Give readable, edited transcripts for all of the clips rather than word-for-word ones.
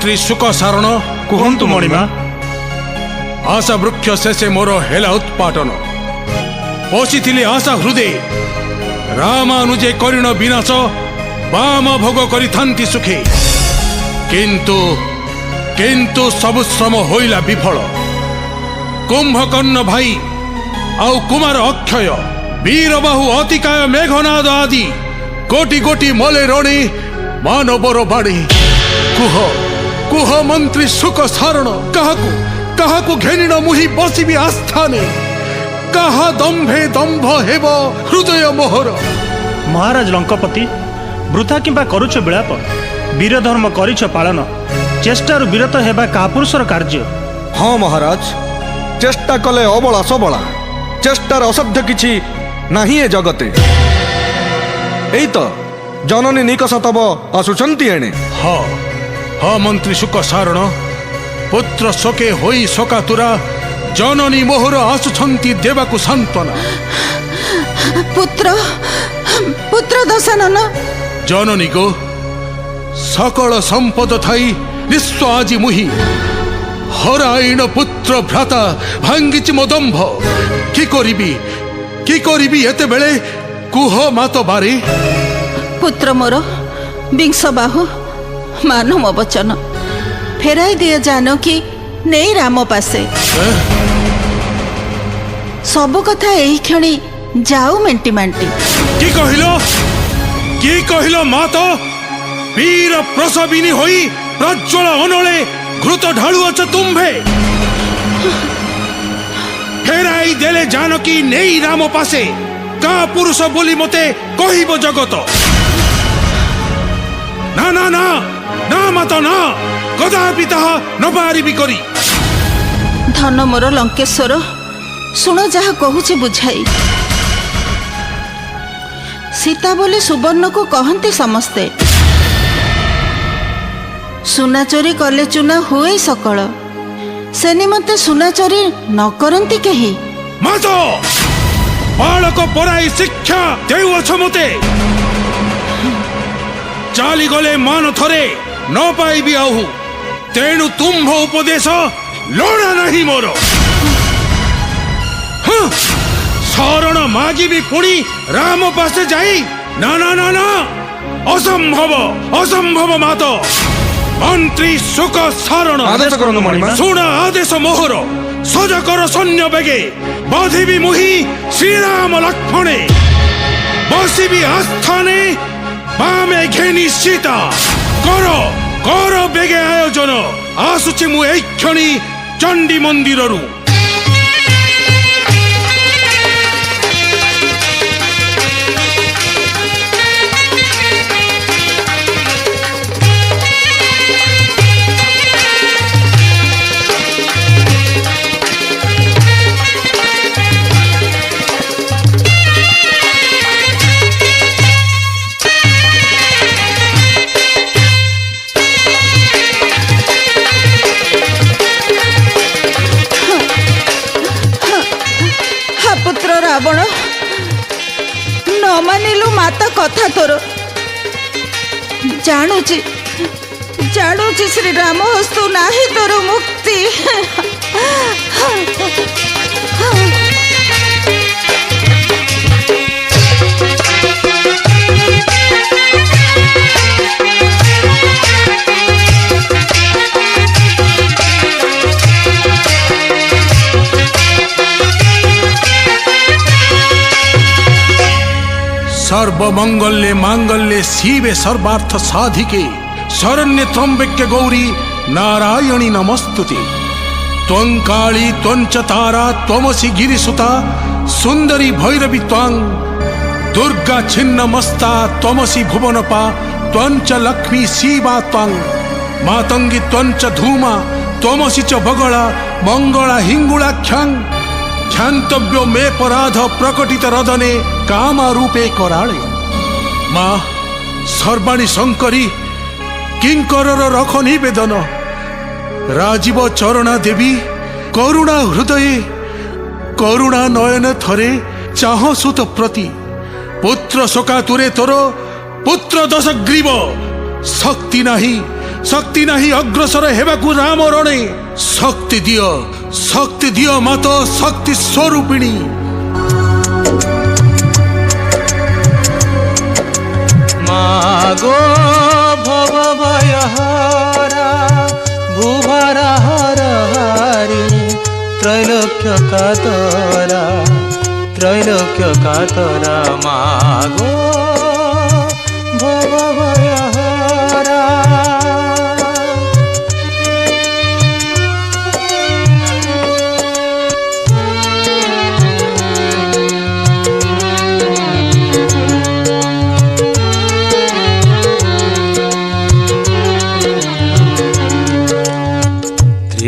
मंत्री सुख सारण कहतु मणिमा। आशा वृक्ष शेषे मोर हेला उत्पाटन पशिथिले आशा हृदय रामानुजे करिण विनाश बाम भोग करिथांती सुखे किंतु किंतु सबु श्रम होइला विफल कुंभकर्ण भाई आउ कुमार अक्षय वीरबाहु अतिकाय मेघनाद आदि कोटि कोटि मले रणि मानवर बाड़ी कुह कुह मंत्री सुख सारण काहाकू काहाकू घेनिण मुहि बसिबि आस्थाने कहा दंभे दंभ हेब हृदय मोहर। महाराज लंकापति वृथा किंबा करुछ विलाप वीर धर्म करिछ पालन चेष्टार विरत हेबा कापुरुषर कार्य। हाँ महाराज चेष्टा कले अबला सबला चेष्टार असाध्य किछि नाही ए जगते। एई तो जननी निकष तब आसुचंती एणे। हाँ हाँ मंत्री सुख सारण पुत्र शोके होई शोकातुरा जननी मोहर आसुछंती देवाकु सांत्वना। पुत्र पुत्र दशानन जननी को सकल संपद थाई निस्व आजि मुहि हराइन पुत्र भ्राता भांगिछि मो दंभ कि करिबि एते बेले कुह मातो बारी। पुत्र मोर विंश बाहु मानो मो वचन फेराई दिए जानकी नहीं राम पासे सबु कथा एही क्षणी जाऊ मेंटी मांटी। की कहिलो मातो वीर प्रसविनी होई प्रज्वल अनले घृत ढालुअछ तुम्भे फेराई देले जानकी नहीं राम पासे का पुरुष बोली मते कहिबो जगत। ना ना ना ना मातो ना कदापि ताहा न पारिबि करी। धन मोर लंकेश्वर सुनो जहा कहूची बुझाई सीता बोली सुवर्ण को कहते समस्ते सुना चोरी कले चुना हुए सकल से निमते सुना चोरी न करती कही। मातो बालक पराई शिक्षा देउछ मते चाली गले मान थरे न पाइबि आहु तेणु तुम्भ उपदेश लोड़ा नहीं मोर। शरण मागिबि पुणी राम पासे जाई ना ना ना ना असंभव असंभव मातो मंत्री सुख सारण आदेश करनु मणिमा। सुण आदेश मोहर सज कर सैन्य बेगे बाधिबि मुहि श्रीराम लक्ष्मणे बसिबि आस्थाने बामे घेनी सीता कर कर बेगे आयोजन आसुछि मु एई क्षणी चंडी मंदिररु। रावण न मानिलु माता कथा तोर जानुची जानुची श्री राम हस्तु नाही तोर मुक्ति। सर्वमंगल्ये मांगल्ये शिवे सर्वार्थ साधिके शरण्ये त्र्यंबके गौरी नारायणी नमस्तुते। त्वं काली त्वं च तारा त्वमसि गिरिसुता सुंदरी भैरवी त्वां दुर्गा छिन्नमस्ता त्वमसि भुवनपा त्वं च लक्ष्मी शिवा त्वां मातंगी त्वं च धूमा त्वमसि च बगला मंगला हिंगुलाख्यां क्षान्तव्यो मे पराध प्रकटित रदने कामा रूपे कराळे। माँ सर्वाणी शंकरी किंकरर रख निवेदन राजीव चरणा देवी करुणा हृदय करुणा नयन थरे चाह सुत प्रति पुत्र शोकातुरे तोर पुत्र दशग्रीव शक्ति नाही शक्ति नहीं अग्रसर हेबाकू राम रणे शक्ति दियो मत शक्ति स्वरूपिणी मागो भव भयहरा भुभरा हर हारिणी त्रैलोक्य कातरा मागो भव भयहरा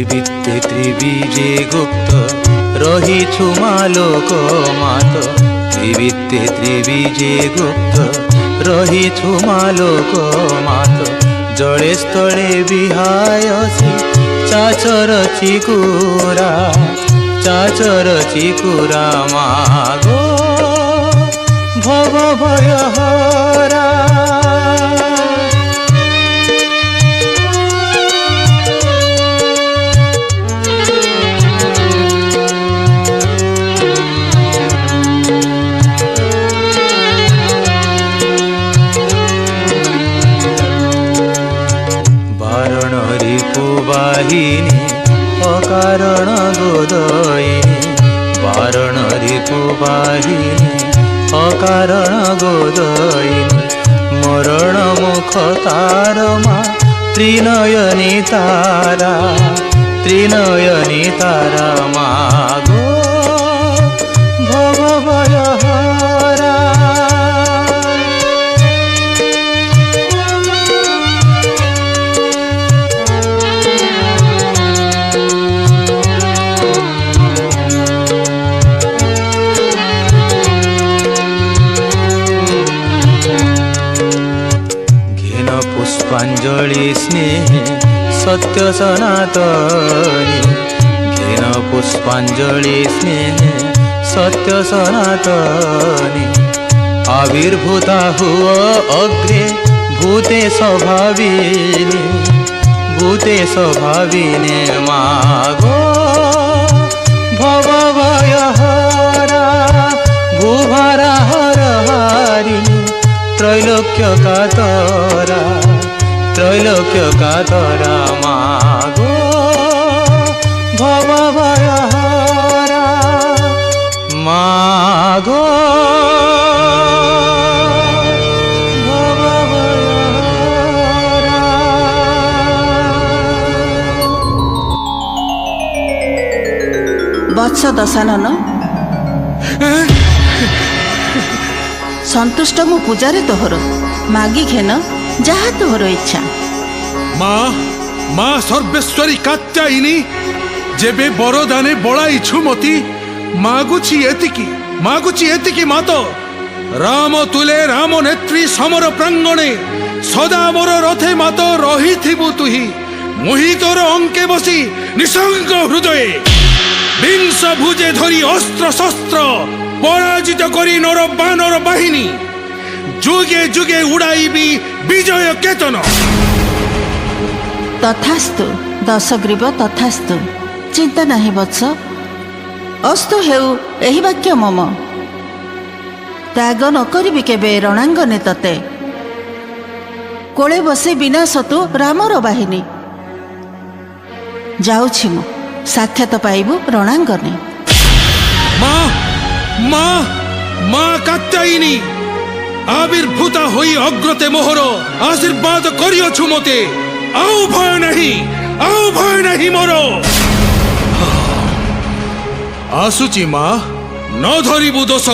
त्रिवित्ते त्रिबीजे गुप्त रही छुमालोक मात त्रिवित्ते त्रिबीजे गुप्त रही छुमालोक मात जड़े स्थले विहायसी चाचर चिकुरा मागो भव भयहरा वाहिनी अकारण गोदयिनी वारण रिपुवाहिनी अकारण गोदयिनी मरण मुख तारमा त्रिनयनी तारा मागो भव भयहरा पुष्पांजलि स्नेह सत्य सनातनी घेन पुष्पांजलि स्नेह सत्य सनातनी आविर्भूता हुआ अग्रे भूते स्वभाविने मागो भव भयहरा भुभरा हर हारिणी त्रैलोक्य कातरा मागो भव भयहरा मागो भव भयहरा वत्स दशानन संतुष्ट मु पूजारे तोहर मागी घेन जहा तोहर इच्छा माँ सर्वेश्वरी कात्यायिनी जेबे बरदाने बड़ाई छुमती मागुची एतिकी मात राम तुले राम नेत्री समर प्रांगणे सदा मोर रथे मात रही तुही मुही तोर अंके बसी निसंग हृदय विंश भुजे धरी अस्त्र शस्त्र पराजित करी नर बानर बाहिनी जुगे जुगे उड़ाइबी विजय केतन तथास्तु दशग्रीव तथास्तु चिंता नहीं वत्स अस्तु हेउ एही वाक्य मम त्याग न करिबि केबे रणांगने तते कोळे बसे विनाश तु रामर बाहिनी जाउछि मु साक्षात पाइबु रणांगने माँ माँ माँ कात्यायिनी आविर्भूता होई अग्रते मोहर आशीर्वाद करियछु मते आउ भय नहीं मोर आसुची माँ न धरिबु दोष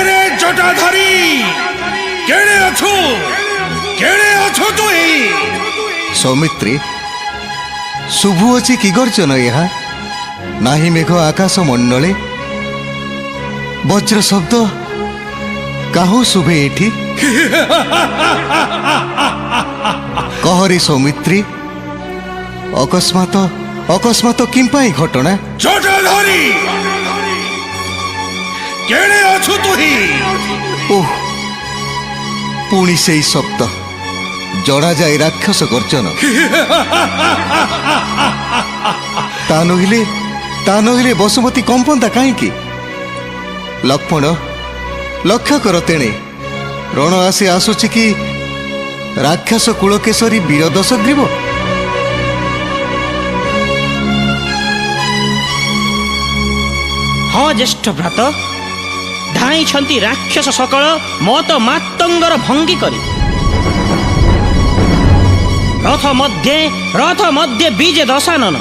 रे जटाधारी केड़े अछु तुई सौमित्री शुभु अच्छी कि गर्जन यहाँ नाही मेघ आकाश मंडले ବଜ୍ର ଶବ୍ଦ କାହୁ ଶୁଭେ ଏଠି? କହରେ ସୌମିତ୍ରୀ, ଅକସ୍ମାତ କିମ୍ପାଇଁ ଘଟଣା? ଜଟାଧାରୀ କେଣେ ଅଛୁ ତୁହି? ଓଃ, ପୁଣି ସେଇ ଶବ୍ଦ, ଜଣାଯାଏ ରାକ୍ଷସ ଗର୍ଜନ। ତା ନହିଲେ ବସୁମତୀ କମ୍ପନ୍ତା କାହିଁକି? ଲକ୍ଷ୍ମଣ, ଲକ୍ଷ୍ୟ କର ତେଣେ, ରଣ ଆସୁଛି କି ରାକ୍ଷସ କୁଳକେଶରୀ ବୀର ଦଶଗ୍ରୀବ? ହଁ ଜ୍ୟେଷ୍ଠ ଭ୍ରାତ, ଧାଇଁଛନ୍ତି ରାକ୍ଷସ ସକଳ ମତ ମାତଙ୍ଗର ଭଙ୍ଗୀ କରି। ରଥ ମଧ୍ୟେ ବିଜେ ଦଶାନନ।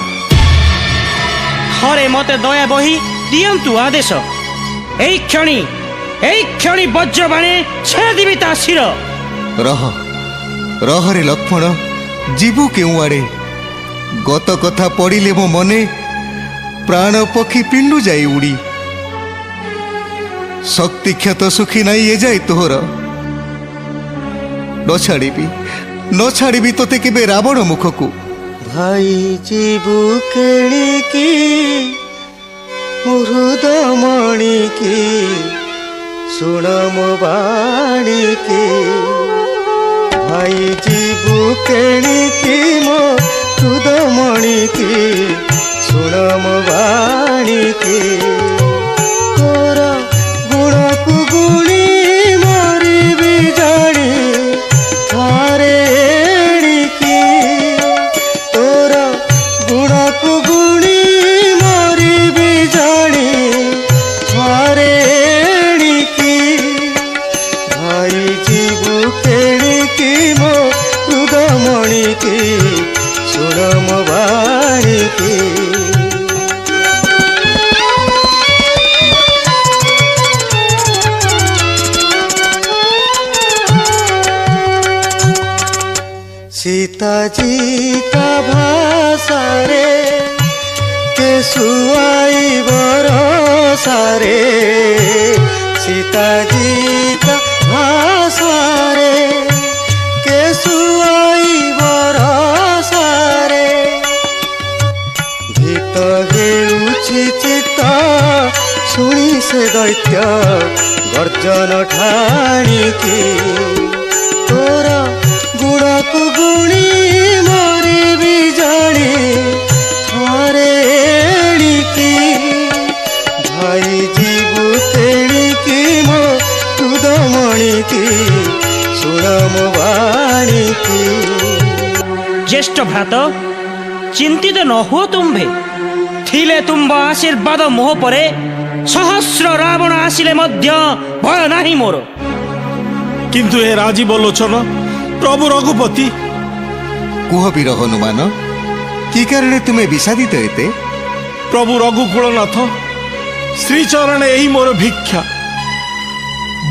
ଥରେ ମତେ ଦୟା ବହି ଦିଅନ୍ତୁ ଆଦେଶ, ଏଇ କ୍ଷଣି ବଜ୍ରବାଣେ ଛେଦିବି ତା ଶିର। ରହରେ ଲକ୍ଷ୍ମଣ, ଯିବୁ କେଉଁଆଡ଼େ? ଗତ କଥା ପଡ଼ିଲେ ମୋ ମନେ, ପ୍ରାଣ ପକ୍ଷୀ ପିଣ୍ଡୁ ଯାଇ ଉଡ଼ି। ଶକ୍ତି କ୍ଷତ ସୁଖୀ ନାହିଁ ଏଯାଏ ତୋହର, ନ ଛାଡ଼ିବି ତୋତେ କେବେ ରାବଣ ମୁଖକୁ। ଭାଇ ଯିବୁ କେଣିକି ମୃଦମଣିକି, ଶୁଣ ମୋ ବାଣିକି। ଭାଇ ଯିବୁ କେଣିକି ମୋ ମୃଦମଣିକି, ଶୁଣ ମୋ ବାଣିକି। ତୋର ଗୁଣକୁ ଗୁଣି ମରିବି ଜାଣି ଥରେ ଏଣିକି। ତୋର ଗୁଣକୁ ଗୁଣି ମରିବି ଜାଣି ଥରେ ଏଣିକି। ଭାଇ ଯିବୁ କେଣିକି ମୋ ହୃଦମଣିକି, ଶୁଣ ମୋ ବାଣିକି। ସୀତା ଜିତା ଭାଷାରେ କେ ଶୁଆଇ ବରସାରେ। ସୀତା ଜିତା ଭାଷାରେ କେ ଶୁଆଇ ବରସାରେ। ଭୀତ ହେଉଛି ଚିତ୍ତ ଶୁଣି ସେ ଦୈତ୍ୟ ଗର୍ଜନ ଠାଣିକି। ତୋର ଗୁଣକୁ ଗୁଣି ମରିବି ଜାଣି ଥରେ ଏଣିକି। ଭାଇ ଯିବୁ ତେଣିକି ମୋ ହୃଦମଣିକି, ଶୁଣ ମୋ ବାଣିକି। ଜ୍ୟେଷ୍ଠ ଭ୍ରାତ, ଚିନ୍ତିତ ନ ହୁଅ ତୁମ୍ଭେ। ଥିଲେ ତୁମ୍ଭ ଆଶୀର୍ବାଦ ମୋହ ପରେ, ସହସ୍ର ରାବଣ ଆସିଲେ ମଧ୍ୟ ଭୟ ନାହିଁ ମୋର। କିନ୍ତୁ ଏ ରାଜୀବ ଲୋଚନ ପ୍ରଭୁ ରଘୁପତି, କୁହ ବୀର ହନୁମାନ, କି କାରଣେ ତୁମେ ବିଷାଦିତ ଏତେ? ପ୍ରଭୁ ରଘୁକୁଳନାଥ, ଶ୍ରୀଚରଣେ ଏହି ମୋର ଭିକ୍ଷା।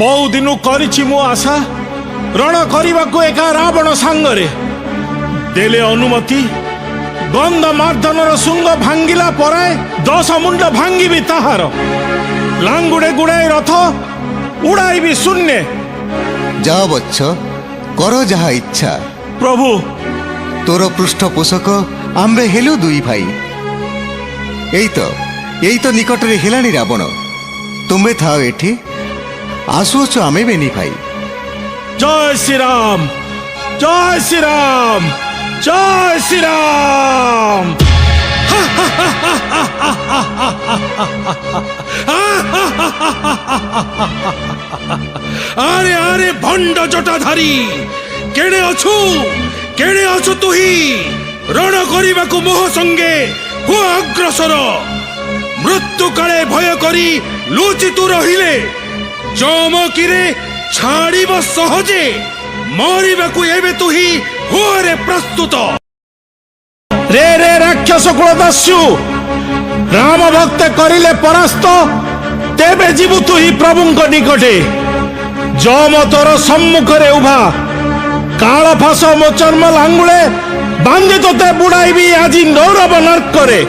ବହୁ ଦିନୁ କରିଛି ମୁଁ ଆଶା, ରଣ କରିବାକୁ ଏକା ରାବଣ ସାଙ୍ଗରେ। ଦେଲେ ଅନୁମତି, ଗନ୍ଧ ମାର୍ଦ୍ଦନର ଶୃଙ୍ଗ ଭାଙ୍ଗିଲା ପରେ 10 ମୁଣ୍ଡ ଭାଙ୍ଗିବି ତାହାର। ଲାଙ୍ଗୁଡ଼େ ଗୁଡ଼ାଇ ରଥ ଉଡ଼ାଇବି ଶୂନ୍ୟ। ଯାଅ ବତ୍ସ, କର ଯାହା ଇଚ୍ଛା। ପ୍ରଭୁ, ତୋର ପୃଷ୍ଠପୋଷକ ଆମ୍ଭେ ହେଲୁ ଦୁଇ ଭାଇ। ଏଇ ତ ନିକଟରେ ହେଲାଣି ରାବଣ। ତୁମେ ଥାଅ ଏଠି, ଆସୁଅଛୁ ଆମେ ବେନି ଭାଇ। ଜୟ ଶ୍ରୀରାମ, ଜୟ ଶ୍ରୀରାମ, ଜୟ ଶ୍ରୀରାମ। আরে আরে ভণ্ড জটাধারী, কেড়ে অছু তুহি? রণ করিবাকু মোহ সঙ্গে হু অগ্রসর। মৃত্যু কালে ভয় করি লুচি তু রহিলে, চমকিরে ছাড়িব সহজে। মরিবাকু এবে তুহি হুরে প্রস্তুত। রে রে রাক্ষস কুলদস্যু, রাম ভক্তে করিলে পরাস্ত, তেবে ଯିବୁ ତୁହି ପ୍ରଭୁଙ୍କ ନିକଟେ। ଯମ ତୋର ସମ୍ମୁଖରେ ଉଭା, କାଳ ଫାସ ମୋ ଚର୍ମ ଲାଙ୍ଗୁଳେ, ବାନ୍ଧି ତୋତେ ବୁଡାଇବି ଆଜି ନୌରବ ନର୍କରେ।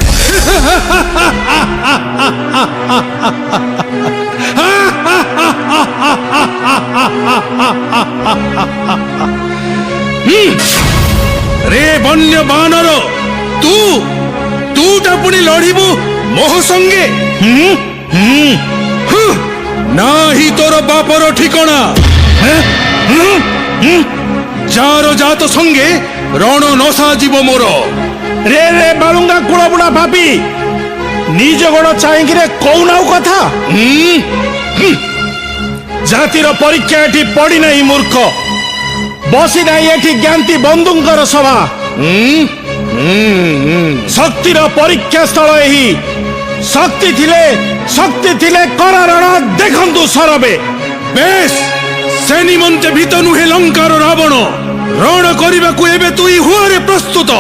ବନ୍ୟ ବାନର ତୁ ତୁଟା ପୁଣି ଲଢିବୁ ମୋହ ସଙ୍ଗେ ନାହିଁ ତୋର ବାପର ଠିକଣା ଯାର ଜାତ ସଙ୍ଗେ ରଣ ନସା ଯିବ ମୋର ରେ ରେ ବାଳୁଙ୍ଗା କୁଳ ବୁଢା ଭାବି ନିଜ ଗୋଡ ଚାହିଁକିରେ କହୁନାଉ କଥା ଜାତିର ପରୀକ୍ଷା ଏଠି ପଡିନାହିଁ ମୂର୍ଖ ବସି ନାହିଁ ଏଠି ଜ୍ଞାନ୍ତି ବନ୍ଧୁଙ୍କର ସଭା ଶକ୍ତିର ପରୀକ୍ଷା ସ୍ଥଳ ଏହି ଶକ୍ତି ଥିଲେ କରାରଣ ଦେଖନ୍ତୁ ସରବେ ବେଶ ସେ ନିମନ୍ତେ ଭୀତ ନୁହେଁ ଲଙ୍କାର ରାବଣ ରଣ କରିବାକୁ ଏବେ ତୁଇ ହୁଆରେ ପ୍ରସ୍ତୁତ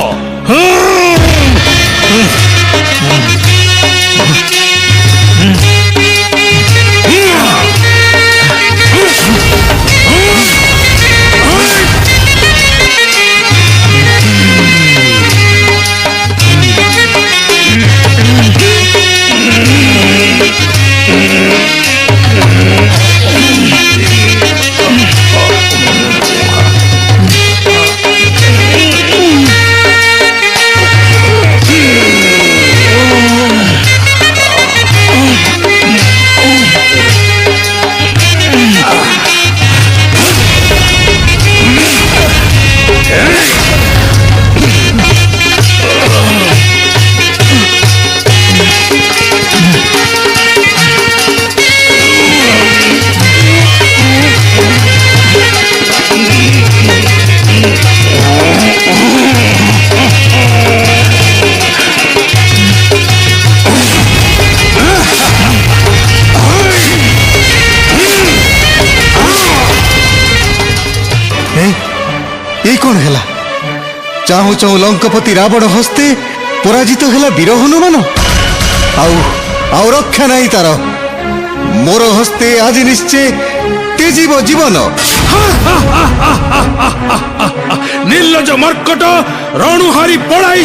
कौन है चाहू चाहू लंकापति रावण हस्ते पराजित है वीर हनुमान आउ रक्षा नहीं तार मोर हस्ते आज निश्चय तेजीव जीवन निर्लज मर्कट रणुहारी पड़ाई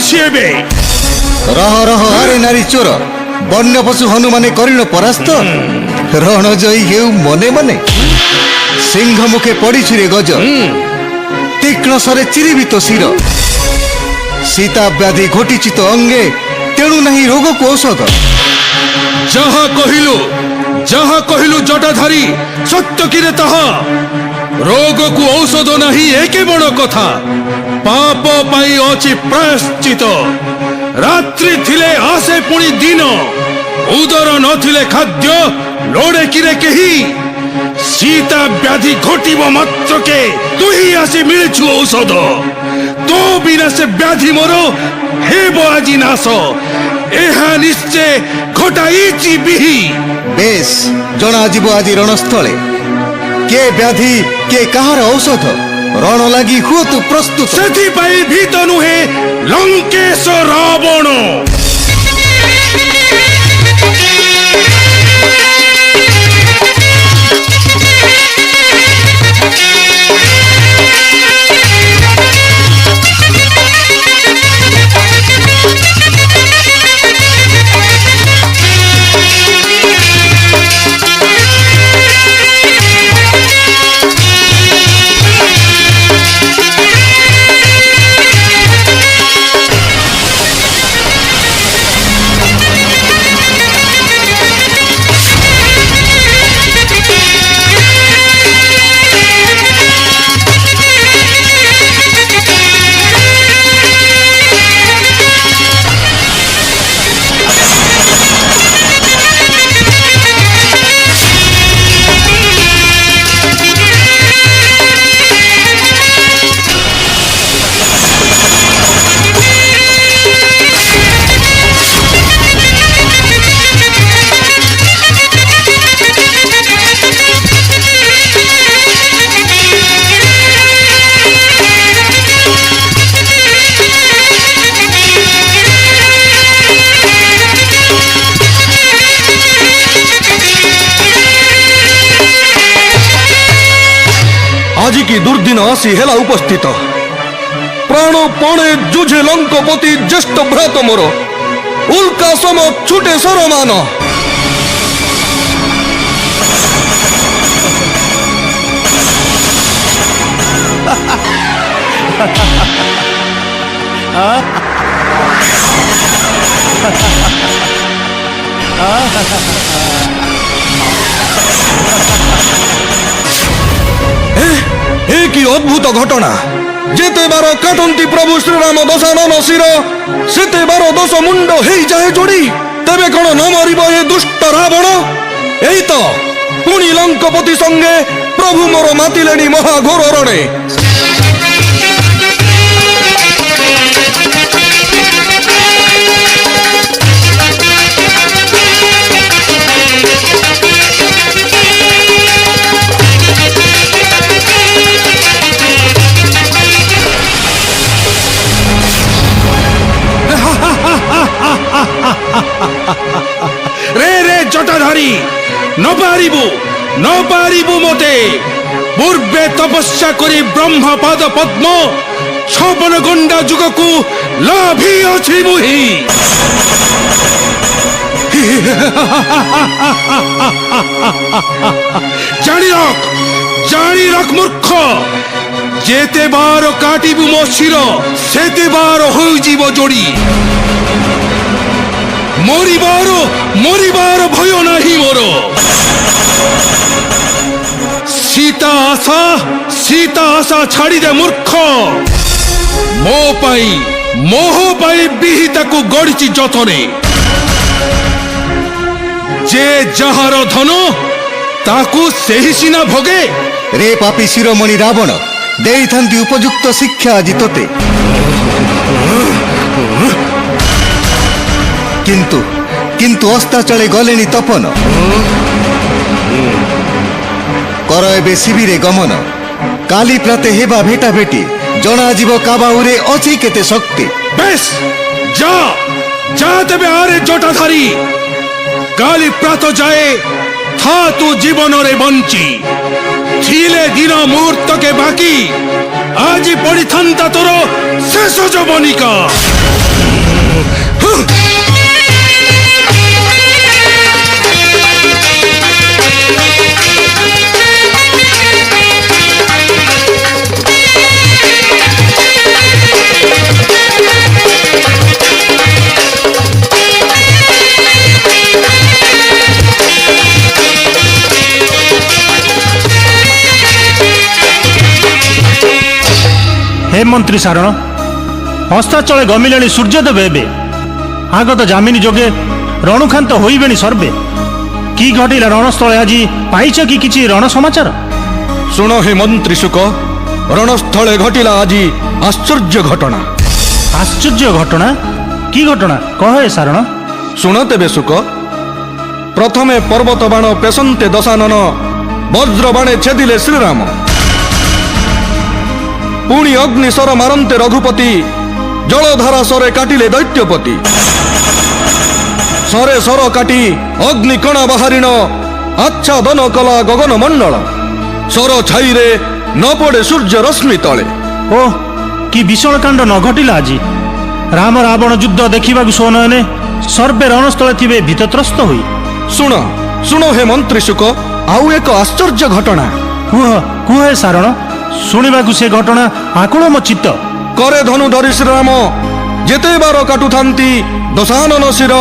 रह रह आरे नारी चोर वन्य पशु हनुमाने करिण परास्त रण जयी हेउ मने मने सिंह मुखे पड़ी रे गज तीक्ष्ण सरे चिरीबित शिर सीता व्याधि घटिचित अंगे तेणु नहीं रोग को औषध जहाँ कहिलु जटाधारी सत्य किरे ताहा रोग को औषध नहीं एके बड़ कथा पाप पाई अछि प्रायश्चित रात्रि थिले आसे पुणी दिन उदर नथिले खाद्य लोड़े किरे केही सीता व्याधि घटिब मात्र के तु ही आसी मिलछु औषध तो बिना से व्याधि मोर हेब आजी नाश एहा निश्चय घटाईची बिही बेस जना जीव आज रणस्थले के व्याधि के कहार औषध रण लगी हुआ तु प्रस्तुत सेथि पाई भीत नुहे लंकेश रावण आज की दुर्दिन आसी हेला उपस्थित प्राण पणे जुझे लंकापति ज्येष्ठ भ्रात मोर उल्का सम छुटे सरमान এ কি অদ্ভুত ঘটনা! যেতে বার কাটন্তি প্রভু শ্রীরাম দশানন শির, সেতে বার দশ মুন্ড হেই যায় যোড়ি। তেবে কোন ন মরিব এ দুষ্ট রাবণ? এই তো পুনি লঙ্কপতি সঙ্গে প্রভু মোর মাতিলেনি মহাঘোর রণে। রে রে জটাধারী, ন পারিবু মতে। পূর্বে তপস্যা করি ব্রহ্মপাদ পদ্ম, ছপন গণ্ডা যুগকু লাভিয়াছি মুহি। জানি রাখ মূর্খ, যেতে বার কাটিবু মো শির, সেতে বার হইଯିব যোড়ি। মরিবার ভয় নাহি মোর। সীতা আশা ছাড়ি দে মূর্খ, মোহ পাই বিহিতাকু গড়িছি যতনে। যে যাହାର ধন তাকু ସେହି ସିନା ଭୋଗେ। রে পাপী শিরোমণি রাবণ, দেইথান্তি উপযুক্ত শিক্ষা আজি তোতে। কিন্তু অস্তাচলে গলেনি তপন। কর এবে শিবিরে গমন, কালি প্রাতে হেবা ভেটা ভেটি। জনাଯିବ কাবাউরে অছি কেতে শক্তি। বেশ, যা তেবে আরে জটাধারী। কালি প্রাত যায় থা তু জীবনরে বঞ্চি। ছিলে দিন মুহূর্তকে বাকি, আজি পড়িথান্তা তোর শেষ যবনিকা। হে মন্ত্রী সারণ, হস্তাচলে গমিলেଣି সূর্যদেব এবে। আগত যামিনী যোগে রণুখান্ত হইবেনি সর্বে। কি ঘটিলা রণস্থলে আজি, পাইছ কি কিছু রণ সমাচার? শুণ হে মন্ত্রী শুক, রণস্থলে ঘটিলা আজি আশ্চর্য ঘটনা। আশ্চর্য ঘটনা? কি ঘটনা কহ হে সারণ। শুণ তেবে শুক। প্রথমে পর্বত বাণ পেশন্তে দশানন, বজ্র বাণে ছেদিলে শ্রীরাম। পুଣି অগ্নি সর মারন্তে রঘুপতি, জলধারা সরে কাটিলে দৈত্যপতি। সরে সর কাটি অগ্নি কণা বাহারিণ, আচ্ছাদন কলা গগন মণ্ডল। সর ছাইরে ন পড়ে সূর্য রশ্মি তলে। ও কি ভীষণ কাণ্ড ন ঘটিলা আজি। রাম রাবণ যুদ্ধ দেখিବାକୁ সৌনয়নে সর্বে রণস্থলে থিবে ভীতত্রস্ত হই। শুণ হে মন্ত্রী শুক, আউ এক আশ্চর্য ঘটনা। কুহ হে সারণ, শুଣିବାକୁ ସେ ଘଟଣା ଆକୁଳ ମୋ ଚିତ୍ତ। করে ধনু ধরি শ্রীরাম, যেতে বার কাটুথান্তি দশানন শির।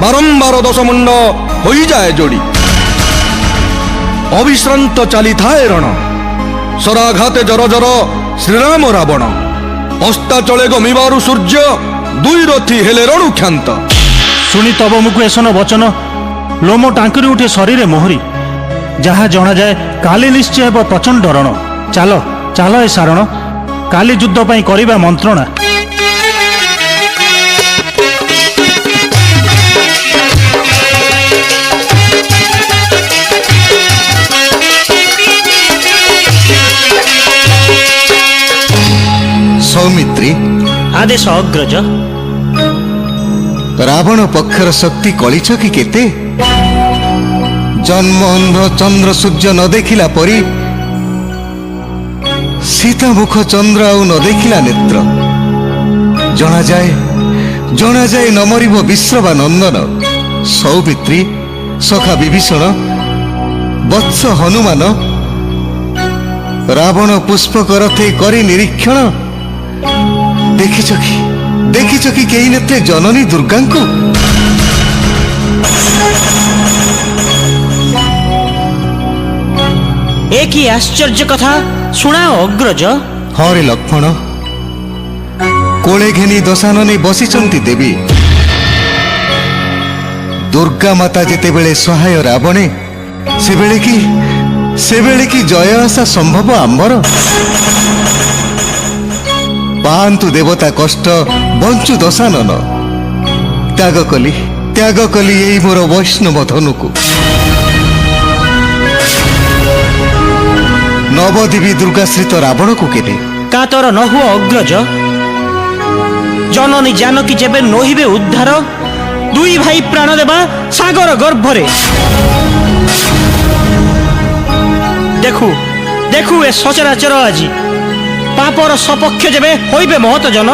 বারম্বার দশমুণ্ড হই যায় যোড়ি। অবিশ্রান্ত চালিথায় রণ, সরাঘাতে জর জর শ্রীরাম রাবণ। অস্তাচলে গমিবারু সূর্য, দুই রথি হেলে রণুখ্যান্ত। শুনি তব মুখু এসন বচন, লোম টাঙ্কুরি উঠে শরীরে মোহরি। ଯାହା ଜଣାଯାଏ କାଲି ନିଶ୍ଚୟ ହେବ ପ୍ରଚଣ୍ଡ ରଣ। ଚାଲ ଏ ସାରଣ, କାଲି ଯୁଦ୍ଧ ପାଇଁ କରିବା ମନ୍ତ୍ରଣା। ସୌମିତ୍ରୀ, ଆଦେଶ ଅଗ୍ରଜ। ରାବଣ ପକ୍ଷର ଶକ୍ତି କଳିଛ କି କେତେ? ଜନ୍ମ ଅନ୍ଧ ଚନ୍ଦ୍ର ସୂର୍ଯ୍ୟ ନ ଦେଖିଲା ପରି, ସୀତା ମୁଖ ଚନ୍ଦ୍ର ଆଉ ନ ଦେଖିଲା ନେତ୍ର। ଜଣାଯାଏ ନ ମରିବ ବିଶ୍ରବା ନନ୍ଦନ। ସୌମିତ୍ରୀ, ସଖା ବିଭୀଷଣ, ବତ୍ସ ହନୁମାନ। ରାବଣ ପୁଷ୍ପକ ରଥେ କରି ନିରୀକ୍ଷଣ। ଦେଖିଛ କି କେହି ନଥିଲେ ଜନନୀ ଦୁର୍ଗାଙ୍କୁ? ଏ କି ଆଶ୍ଚର୍ଯ୍ୟ କଥା ଶୁଣାଅ ଅଗ୍ରଜ। ହଁ ରେ ଲକ୍ଷ୍ମଣ, କୋଳେ ଘେନି ଦଶାନନେ ବସିଛନ୍ତି ଦେବୀ। ଦୁର୍ଗା ମାତା ଯେତେବେଳେ ସହାୟ ରାବଣେ, ସେବେଳେ କି ଜୟ ଆଶା ସମ୍ଭବ ଆମ୍ବର? ପାଆନ୍ତୁ ଦେବତା କଷ୍ଟ, ବଞ୍ଚୁ ଦଶାନନ। ତ୍ୟାଗ କଲି ଏଇ ମୋର ବୈଷ୍ଣବ ଧନୁକୁ। ନବଦେବୀ ଦୁର୍ଗାଶ୍ରିତ ରାବଣକୁ କେବେ କାତର ନ ହୁଅ ଅଗ୍ରଜ। ଜନନୀ ଜାନକୀ ଯେବେ ନୋହିବେ ଉଦ୍ଧାର, ଦୁଇ ଭାଇ ପ୍ରାଣ ଦେବା ସାଗର ଗର୍ଭରେ। ଦେଖୁ ଏ ସଚରାଚର ଆଜି ପାପର ସପକ୍ଷ ଯେବେ ହୋଇବେ ମହତ ଜନ,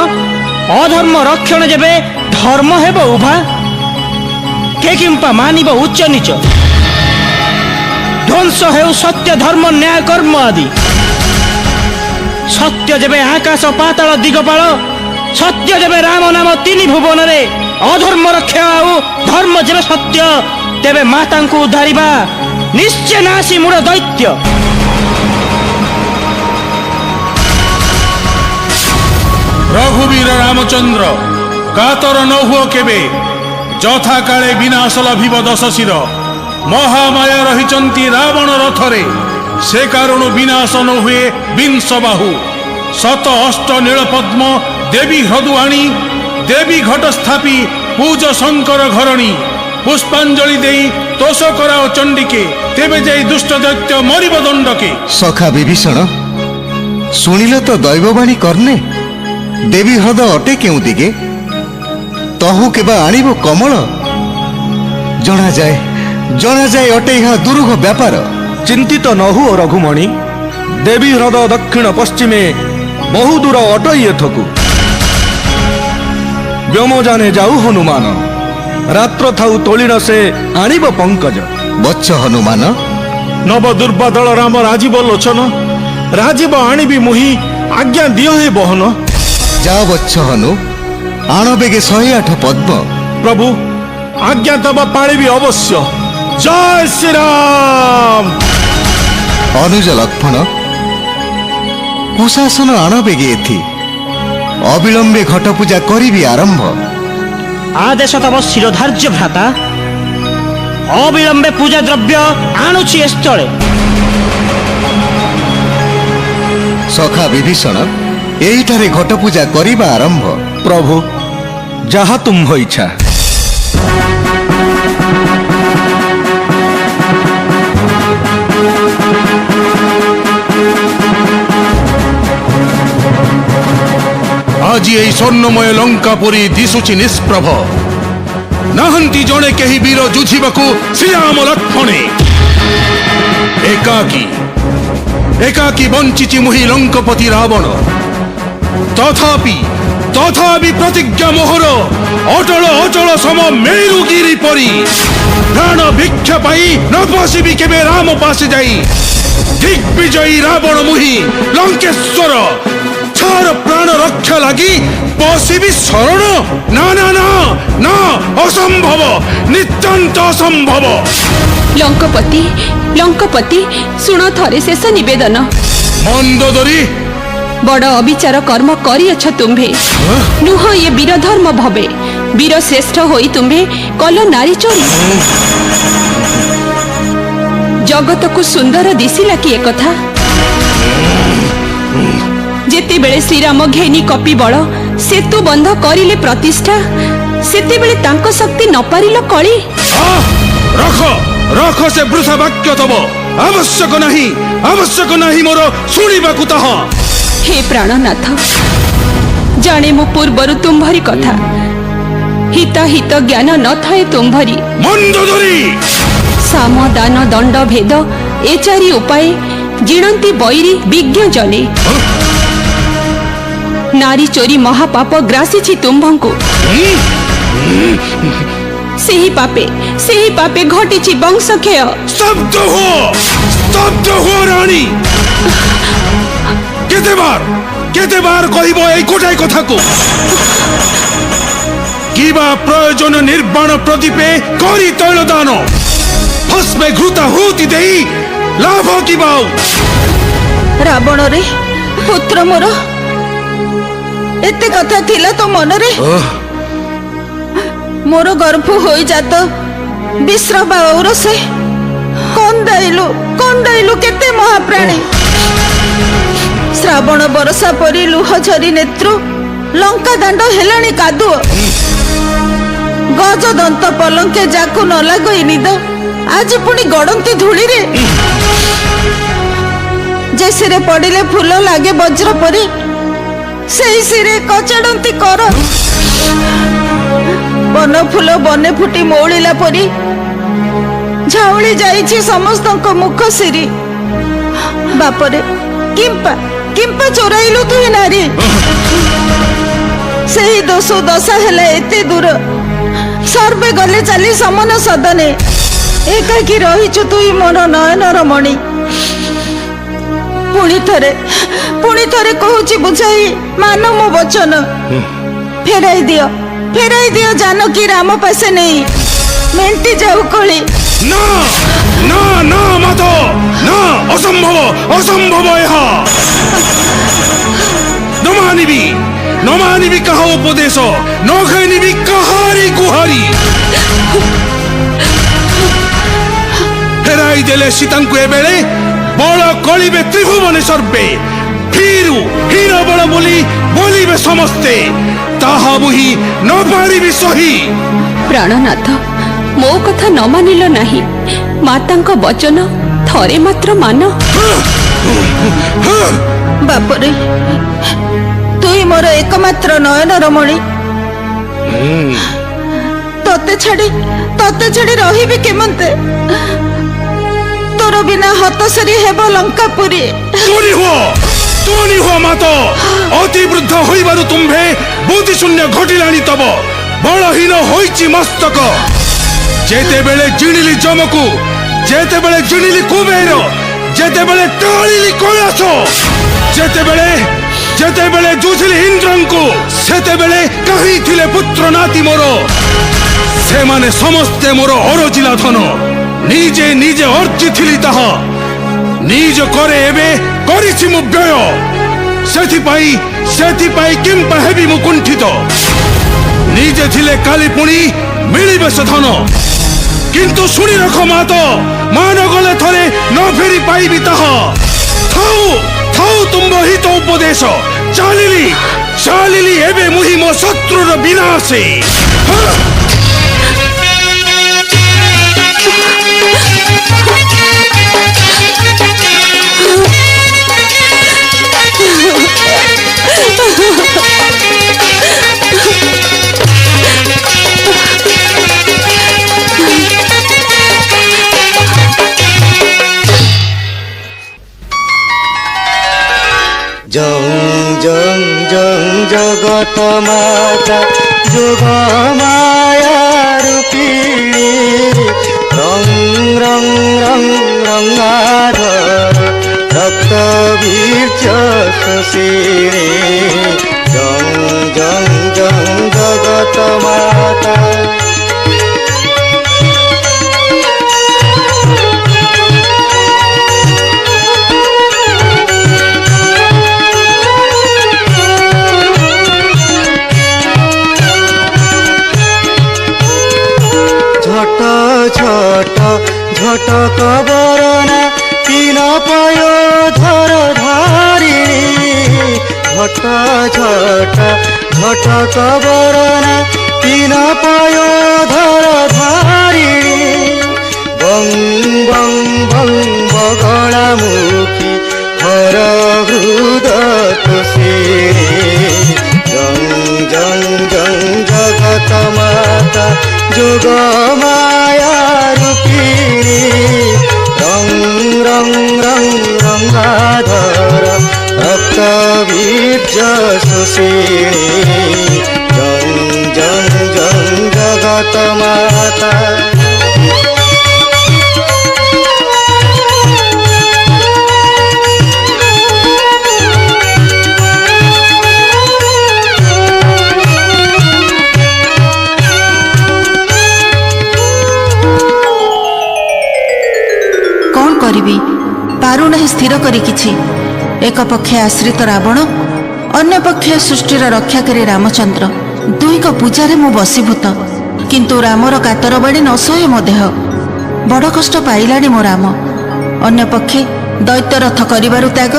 ଅଧର୍ମ ରକ୍ଷଣ ଯେବେ ଧର୍ମ ହେବ ଉଭା, କେ କିମ୍ପା ମାନିବ ଉଚ୍ଚ ନିଚ। ଧ୍ୱଂସ ହେଉ ସତ୍ୟ ଧର୍ମ ନ୍ୟାୟ କର୍ମ ଆଦି। ସତ୍ୟ ଯେବେ ଆକାଶ ପାତାଳ ଦିଗପାଳ, ସତ୍ୟ ଯେବେ ରାମ ନାମ ତିନି ଭୁବନରେ, ଅଧର୍ମ ରକ୍ଷା ଆଉ ଧର୍ମ ଯେବେ ସତ୍ୟ, ତେବେ ମାତାଙ୍କୁ ଉଦ୍ଧାରିବା ନିଶ୍ଚୟ ନାଶୀ ମୂଳ ଦୈତ୍ୟ। ରଘୁବୀର ରାମଚନ୍ଦ୍ର, କାତର ନ ହୁଅ କେବେ। ଯଥା କାଳେ ବିନାଶ ଲଭିବ ଦଶ ଶିର। ମହାମାୟା ରହିଛନ୍ତି ରାବଣ ରଥରେ, ସେ କାରଣୁ ବିନାଶ ନ ହୁଏ ବିଂଶ ବାହୁ। ଶତ ଅଷ୍ଟ ନୀଳପଦ୍ମ ଦେବୀ ହ୍ରଦୁ ଆଣି, ଦେବୀ ଘଟ ସ୍ଥାପି ପୂଜ ଶଙ୍କର ଘରଣୀ। ପୁଷ୍ପାଞ୍ଜଳି ଦେଇ ତୋଷ କରାଅ ଚଣ୍ଡିକେ, ତେବେ ଯାଇ ଦୁଷ୍ଟ ଦୈତ୍ୟ ମରିବ ଦଣ୍ଡକେ। ସଖା ବିଭୀଷଣ, ଶୁଣିଲ ତ ଦୈବବାଣୀ କର୍ଣ୍ଣେ। ଦେବୀ ହ୍ରଦ ଅଟେ କେଉଁ ଦିଗେ, ତହୁ କେବା ଆଣିବ କମଳ। ଜଣାଯାଏ ଅଟେ ଏହା ଦୁରୁହ ବ୍ୟାପାର। ଚିନ୍ତିତ ନ ହୁଅ ରଘୁମଣି, ଦେବୀ ହ୍ରଦ ଦକ୍ଷିଣ ପଶ୍ଚିମେ ବହୁ ଦୂର ଅଟଇ ଏଥକୁ। ବ୍ୟୋମଯାନେ ଯାଉ ହନୁମାନ, ରାତ୍ର ଥାଉ ତୋଳିଣ ସେ ଆଣିବ ପଙ୍କଜ। ବତ୍ସ ହନୁମାନ, ନବ ଦୁର୍ବାଦଳ ରାମ ରାଜୀବ ଲୋଚନ, ରାଜୀବ ଆଣିବି ମୁହିଁ, ଆଜ୍ଞା ଦିଅ ହେ ବହନ। ଯାଅ ବତ୍ସ ହନୁ, ଆଣ ବେଗେ 108 ପଦ୍ମ। ପ୍ରଭୁ ଆଜ୍ଞା ଦେବା ପାଳିବି ଅବଶ୍ୟ। ଜୟ ଶ୍ରୀରାମ। ଅନୁଜ ଲକ୍ଷ୍ମଣ, କୁଶାସନ ଆଣ ବେଗେ ଏଥି। ଅବିଳମ୍ବେ ଘଟ ପୂଜା କରିବି ଆରମ୍ଭ। ଆଦେଶ ତବ ଶିରୋଧାର୍ଯ୍ୟ ଭ୍ରାତା, ଅବିଳମ୍ବେ ପୂଜା ଦ୍ରବ୍ୟ ଆଣୁଛି ଏ ସ୍ଥଳେ। ସଖା ବିଭୀଷଣ, ଏଇଠାରେ ଘଟ ପୂଜା କରିବା ଆରମ୍ଭ। ପ୍ରଭୁ, ଯାହା ତୁମ୍ଭ ଇଚ୍ଛା। ଆଜି এই ସ୍ୱର୍ଣ୍ଣମୟ ଲଙ୍କା ପରି ଦିଶୁଛି ନିଷ୍ପ୍ରଭ। ନାହାନ୍ତି ଜଣେ କେହି ବୀର ଯୁଝିବାକୁ ଶ୍ରୀରାମ ଲକ୍ଷ୍ମଣେ। ଏକାକୀ ବଞ୍ଚିଛି ମୁହିଁ ଲଙ୍କପତି ରାବଣ। ତଥାପି ପ୍ରତିଜ୍ଞା ମୋହର ଅଚଳ ସମ ମେରୁଗିରି ପରି। ପ୍ରାଣ ଭିକ୍ଷା ପାଇ ନ ପଶିବି କେବେ ରାମ ପାଶେ ଯାଇ। ଦିଗ୍ବିଜୟୀ ରାବଣ ମୁହିଁ ଲଙ୍କେଶ୍ୱର, ଛାର ପ୍ରାଣ ରକ୍ଷା ଲାଗି ପଶିବି ଶରଣ। ନା, ଅସମ୍ଭବ, ନିତାନ୍ତ ଅସମ୍ଭବ। ଲଙ୍କପତି ଶୁଣ ଥରେ ଶେଷ ନିବେଦନ। ମନ୍ଦୋଦରୀ, ବଡ଼ ଅବିଚାର କର୍ମ କରିଅଛ ତୁମ୍ଭେ। ନୁହଁ ଏ ବୀର ଧର୍ମ ଭବେ, ବୀର ଶ୍ରେଷ୍ଠ ହୋଇ ତୁମ୍ଭେ କଲ ନାରୀ ଚୋରି। ଜଗତକୁ ସୁନ୍ଦର ଦିଶିଲା କି ଏକଥା? ଯେତେବେଳେ ଶ୍ରୀରାମ ଘେନି କପି ବଳ, ସେତୁ ବନ୍ଧ କରିଲେ ପ୍ରତିଷ୍ଠା, ସେତେବେଳେ ତାଙ୍କ ଶକ୍ତି ନ ପାରିଲ କଳି। ରଖ ସେ ବୃଥା ବାକ୍ୟ ତବ। ଆବଶ୍ୟକ ନାହିଁ ମୋର ଶୁଣିବାକୁ ତାହା। ହେ ପ୍ରାଣନାଥ, ଜାଣେ ମୁଁ ପୂର୍ବରୁ ତୁମ୍ଭରି କଥା। ହିତ ଜ୍ଞାନ ନଥାଏ ତୁମ୍ଭରି। ମନ୍ଦୋଦରୀ, ସାମ ଦାନ ଦଣ୍ଡ ଭେଦ ଏ ଚାରି ଉପାୟ ଜିଣନ୍ତି ବୈରୀ ବିଜ୍ଞ ଜନେ। ନାରୀ ଚୋରି ମହାପାପ ଗ୍ରାସିଛି ତୁମ୍ଭଙ୍କୁ। ସେହି ପାପେ ଘଟିଛି ବଂଶକ୍ଷୟ। ସ୍ତବ୍ଧ ହୁଅ ରାଣୀ। କେତେ ବାର କହିବ এই গোটাই কথাକୁ? কিবা প্রয়োজন নির্বাণ প্রদীপে করি তৈলদান ভস্মে ঘৃতা হুতি দেই লাভ কিবাও ରାବଣ ରେ ପୁତ୍ର ମୋର ଏତେ କଥା ଥିଲା ତୋ ମନରେ ମୋର ଗର୍ଭ ହୋଇଯାତ ବିଶ୍ରବା ଔରସେ କନ୍ଦାଇଲୁ କେତେ ମହାପ୍ରାଣୀ ଶ୍ରାବଣ ବରଷା ପରି ଲୁହ ଝରି ନେତ୍ରୁ ଲଙ୍କା ଦାଣ୍ଡ ହେଲାଣି କାଦୁଅ ଗଜ ଦନ୍ତ ପଲଙ୍କେ ଯାକୁ ନ ଲାଗଇ ନିଦ ଆଜି ପୁଣି ଗଡନ୍ତି ଧୂଳିରେ ଯେ ସିରେ ପଡ଼ିଲେ ଫୁଲ ଲାଗେ ବଜ୍ର ପରି ସେଇ ସିରେ କଚାଡନ୍ତି କର ବନ ଫୁଲ ବନେ ଫୁଟି ମଉଳିଲା ପରି ଝାଉଳି ଯାଇଛି ସମସ୍ତଙ୍କ ମୁଖ ସିରି ବାପରେ କିମ୍ପା ଚୋରାଇଲୁ ତୁଇ ନାରୀ ସେହି ଦୋଷ ଦଶା ହେଲା ଏତେ ଦୂର ସର୍ବେ ଗଲେ ଚାଲି ସମନ ସଦନେ ଏକାକି ରହିଛୁ ତୁଇ ମୋର ନୟନର ମଣି ପୁଣି ଥରେ କହୁଛି ବୁଝାଇ ମାନ ମୋ ବଚନ ଫେରାଇ ଦିଅ ଜାନକୀ ରାମ ପାଶେ ନେଇ ମେଣ୍ଟି ଯାଉ କଳି না না না মাত না অসম্ভব ଏହା নমানিবি কাহ উপদেশ নখাইনিবি কাহারি গুহারি ফেরাই দেলে সীতাঙ্কু এবেলে বড় কলিবে ত্রিভুবনে সর্বে ফিরু হীন বড় বলিবে সমস্তে তাহা বুহি ন পারিবি সহি ପ୍ରାଣନାଥ ମୋ କଥା ନ ମାନିଲ ନାହିଁ ମାତାଙ୍କ ବଚନ ଥରେ ମାତ୍ର ମାନ ବାପରେ ତୁଇ ମୋର ଏକମାତ୍ର ନୟନର ମଣି ତତେ ଛାଡ଼ି ରହିବି କେମନ୍ତେ ତୋର ବିନା ହତସରି ହେବ ଲଙ୍କାପୁରୀ ତୁନି ହୁଅ ମାତ ଅତି ବୃଦ୍ଧ ହୋଇବାରୁ ତୁମ୍ଭେ ବୁଦ୍ଧି ଶୂନ୍ୟ ଘଟିଲାଣି ତବ ବଳହୀନ ହୋଇଛି ମସ୍ତକ ଯେତେବେଳେ ଜିଣିଲି ଯମକୁ ଯେତେବେଳେ ଜିଣିଲି କୁବେର ଯେତେବେଳେ ଟଳିଲି କୈଳାସ ଯେତେବେଳେ ଯୁଝିଲି ଇନ୍ଦ୍ରଙ୍କୁ ସେତେବେଳେ କାହିଁ ଥିଲେ ପୁତ୍ର ନାତି ମୋର ସେମାନେ ସମସ୍ତେ ମୋର ଅରଜିଲା ଧନ ନିଜେ ଅର୍ଜିଥିଲି ତାହା ନିଜ କରେ ଏବେ କରିଛି ମୁଁ ବ୍ୟୟ ସେଥିପାଇଁ କିମ୍ପା ହେବି ମୁଁ କୁଣ୍ଠିତ ନିଜେ ଥିଲେ କାଲି ପୁଣି ମିଳିବେ ସେ ଧନ କିନ୍ତୁ ଶୁଣି ରଖ ମାତ ମାନ ଗଲେ ଥରେ ନ ଫେରି ପାଇବି ତାହା ଥାଉ ତୁମ୍ଭ ହିତ ଉପଦେଶ ଚାଲିଲି ଏବେ ମୁହିଁ ମୋ ଶତ୍ରୁର ବିନାଶେ জং জগত মাতা যোগ মায়া রূপিণী রং রঙাধর রক্ত বীর্য সুশীণী জং জগত মাতা ঝটক বরণা তিন পয় ধর ধারিণী ঝটক বরণা তিন পয় ধর ধারিণী বং বগলা মুখী হর হৃদ তুষিণী জং জগত মাতা যোগ মায়া রূপিণী রং রঙাধর রক্ত বীর্য সুশীণী জং জগত মাতা ପାରୁନାହିଁ ସ୍ଥିର କରି କିଛି। ଏକ ପକ୍ଷେ ଆଶ୍ରିତ ରାବଣ, ଅନ୍ୟ ପକ୍ଷେ ସୃଷ୍ଟିର ରକ୍ଷାକାରୀ ରାମଚନ୍ଦ୍ର, ଦୁଇଙ୍କ ପୂଜାରେ ମୁଁ ବଶୀଭୂତ। କିନ୍ତୁ ରାମର କାତର ବାଡ଼ି ନ ସହେ ମୋ ଦେହ। ବଡ଼ କଷ୍ଟ ପାଇଲାଣି ମୋ ରାମ। ଅନ୍ୟପକ୍ଷେ ଦୈତ୍ୟ ରଥ କରିବାରୁ ତ୍ୟାଗ,